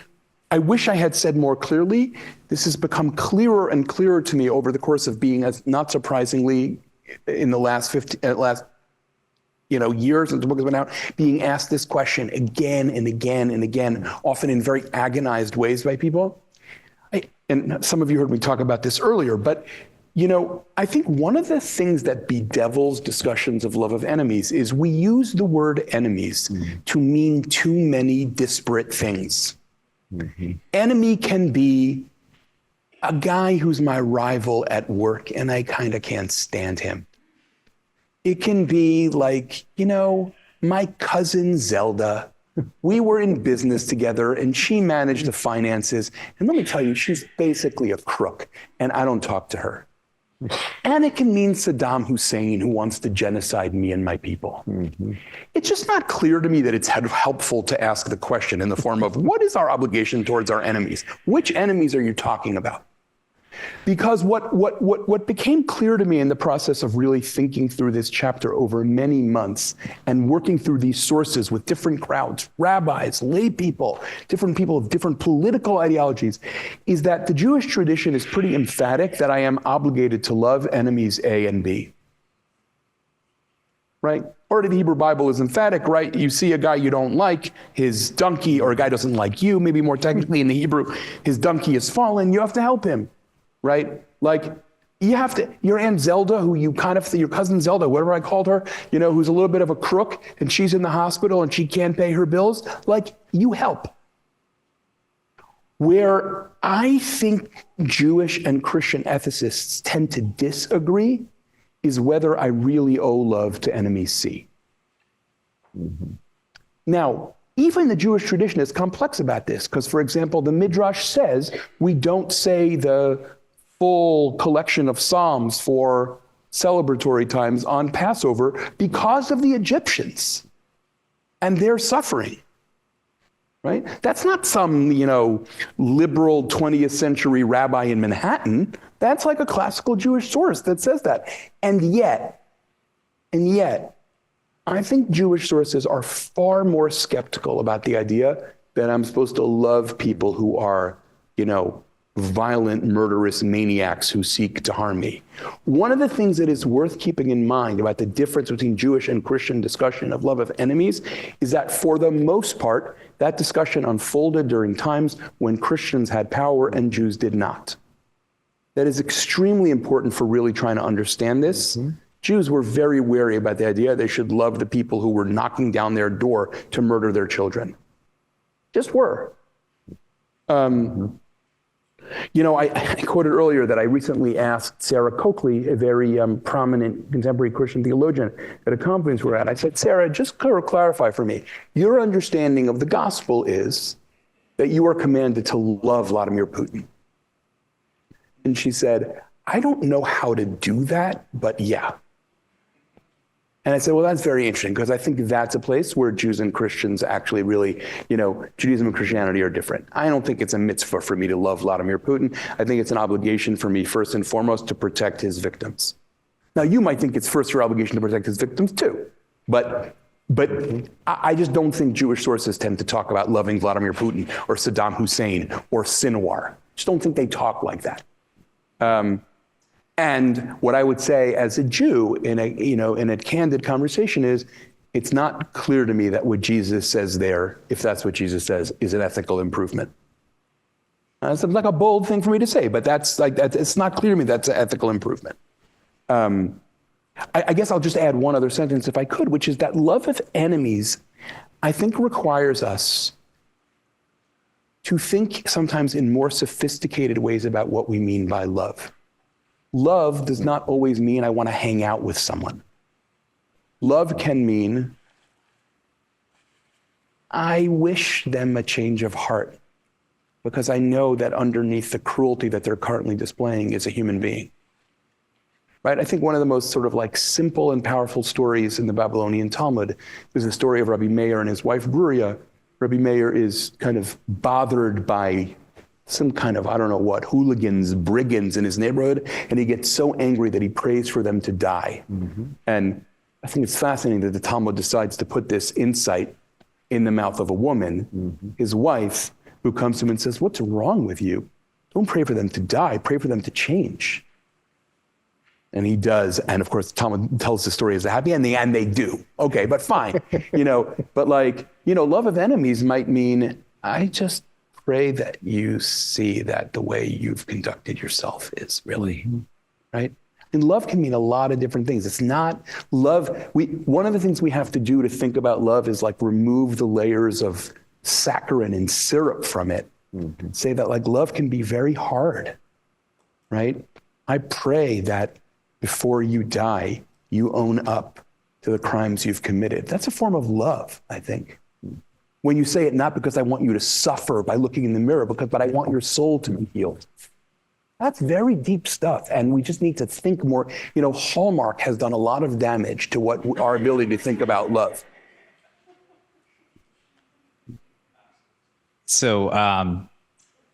I wish I had said more clearly, this has become clearer and clearer to me over the course of being, as not surprisingly, in the last years since the book has been out, being asked this question again and again and again, often in very agonized ways by people. And some of you heard me talk about this earlier, but I think one of the things that bedevils discussions of love of enemies is we use the word enemies to mean too many disparate things. Enemy can be a guy who's my rival at work and I kind of can't stand him. It can be like, my cousin Zelda. We were in business together and she managed the finances. And let me tell you, she's basically a crook and I don't talk to her. And it can mean Saddam Hussein who wants to genocide me and my people. It's just not clear to me that it's helpful to ask the question in the form of, what is our obligation towards our enemies? Which enemies are you talking about? Because what became clear to me in the process of really thinking through this chapter over many months and working through these sources with different crowds, rabbis, lay people, different people of different political ideologies, is that the Jewish tradition is pretty emphatic that I am obligated to love enemies A and B. Right? Or the Hebrew Bible is emphatic, right? You see a guy you don't like, his donkey, or a guy doesn't like you, maybe more technically in the Hebrew, his donkey has fallen, you have to help him. Right? Like, you have to, your Aunt Zelda, who you your cousin Zelda, whatever I called her, who's a little bit of a crook and she's in the hospital and she can't pay her bills, like, you help. Where I think Jewish and Christian ethicists tend to disagree is whether I really owe love to enemy C. Now, even the Jewish tradition is complex about this because, for example, the Midrash says we don't say the full collection of Psalms for celebratory times on Passover because of the Egyptians and their suffering, right? That's not some, liberal 20th century rabbi in Manhattan. That's like a classical Jewish source that says that. And yet, I think Jewish sources are far more skeptical about the idea that I'm supposed to love people who are, violent, murderous maniacs who seek to harm me. One of the things that is worth keeping in mind about the difference between Jewish and Christian discussion of love of enemies is that for the most part, that discussion unfolded during times when Christians had power and Jews did not. That is extremely important for really trying to understand this. Jews were very wary about the idea they should love the people who were knocking down their door to murder their children. Just were. I quoted earlier that I recently asked Sarah Coakley, a very prominent contemporary Christian theologian, at a conference we're at. I said, Sarah, just clarify for me. Your understanding of the gospel is that you are commanded to love Vladimir Putin. And she said, I don't know how to do that, but yeah. And I said, well, that's very interesting because I think that's a place where Jews and Christians actually really, Judaism and Christianity are different. I don't think it's a mitzvah for me to love Vladimir Putin. I think it's an obligation for me, first and foremost, to protect his victims. Now, you might think it's first your obligation to protect his victims too, but I just don't think Jewish sources tend to talk about loving Vladimir Putin or Saddam Hussein or Sinwar. Just don't think they talk like that. And what I would say as a Jew in a candid conversation is, it's not clear to me that what Jesus says there, if that's what Jesus says, is an ethical improvement. It's like a bold thing for me to say, but it's not clear to me that's an ethical improvement. I guess I'll just add one other sentence if I could, which is that love of enemies, I think, requires us to think sometimes in more sophisticated ways about what we mean by love. Love does not always mean I want to hang out with someone. Love can mean I wish them a change of heart because I know that underneath the cruelty that they're currently displaying is a human being. Right? I think one of the most sort of like simple and powerful stories in the Babylonian Talmud is the story of Rabbi Meir and his wife Bruria. Rabbi Meir is kind of bothered by some kind of, I don't know what, hooligans, brigands in his neighborhood, and he gets so angry that he prays for them to die. And I think it's fascinating that the Talmud decides to put this insight in the mouth of a woman, his wife, who comes to him and says, what's wrong with you? Don't pray for them to die, pray for them to change. And he does, and of course, Talmud tells the story as a happy ending, and they do. Okay, but fine, but love of enemies might mean, I just pray that you see that the way you've conducted yourself is really right? And love can mean a lot of different things. It's not love. One of the things we have to do to think about love is like remove the layers of saccharin and syrup from it. Say that like love can be very hard, right? I pray that before you die, you own up to the crimes you've committed. That's a form of love, I think. When you say it, not because I want you to suffer by looking in the mirror, but I want your soul to be healed. That's very deep stuff, and we just need to think more. You know, Hallmark has done a lot of damage to our ability to think about love. So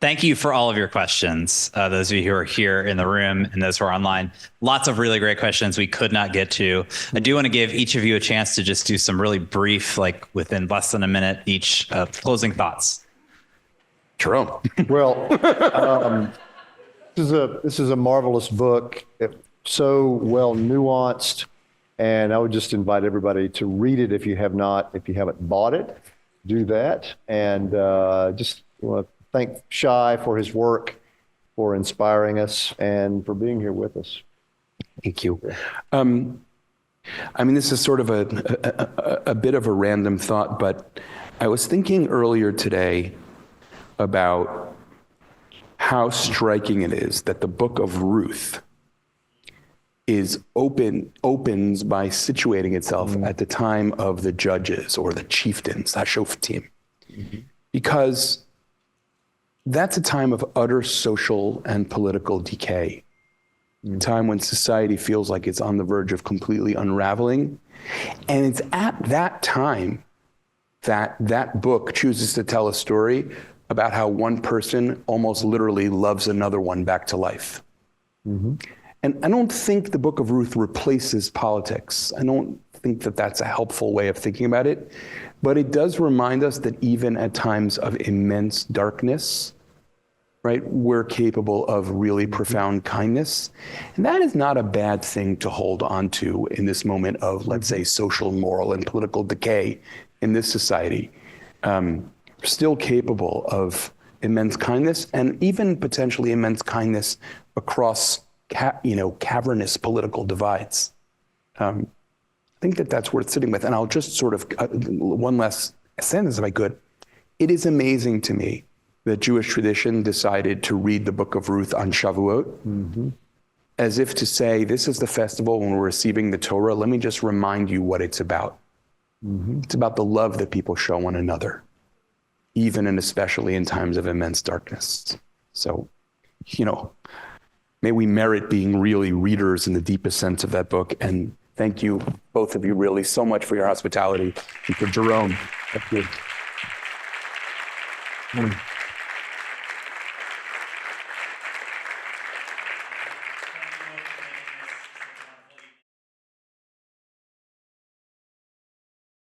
thank you for all of your questions. Those of you who are here in the room and those who are online, lots of really great questions we could not get to. I do want to give each of you a chance to just do some really brief, like within less than a minute each, closing thoughts. Jerome. Well, this is a marvelous book. It's so well nuanced, and I would just invite everybody to read it if you haven't bought it, do that. And just want to thank Shai for his work, for inspiring us, and for being here with us. Thank you. I mean, this is sort of a bit of a random thought, but I was thinking earlier today about how striking it is that the book of Ruth opens by situating itself at the time of the judges or the chieftains, Hashoftim, because that's a time of utter social and political decay, a time when society feels like it's on the verge of completely unraveling. And it's at that time that book chooses to tell a story about how one person almost literally loves another one back to life. And I don't think the book of Ruth replaces politics. I don't think that that's a helpful way of thinking about it, but it does remind us that even at times of immense darkness, right, we're capable of really profound kindness. And that is not a bad thing to hold on to in this moment of, let's say, social, moral, and political decay in this society. Still capable of immense kindness, and even potentially immense kindness across cavernous political divides. I think that that's worth sitting with. And I'll just sort of, one last sentence if I could. It is amazing to me that Jewish tradition decided to read the book of Ruth on Shavuot, as if to say, this is the festival when we're receiving the Torah. Let me just remind you what it's about. It's about the love that people show one another, even and especially in times of immense darkness. So, may we merit being really readers in the deepest sense of that book. And thank you, both of you, really so much for your hospitality, and for Jerome. Thank you.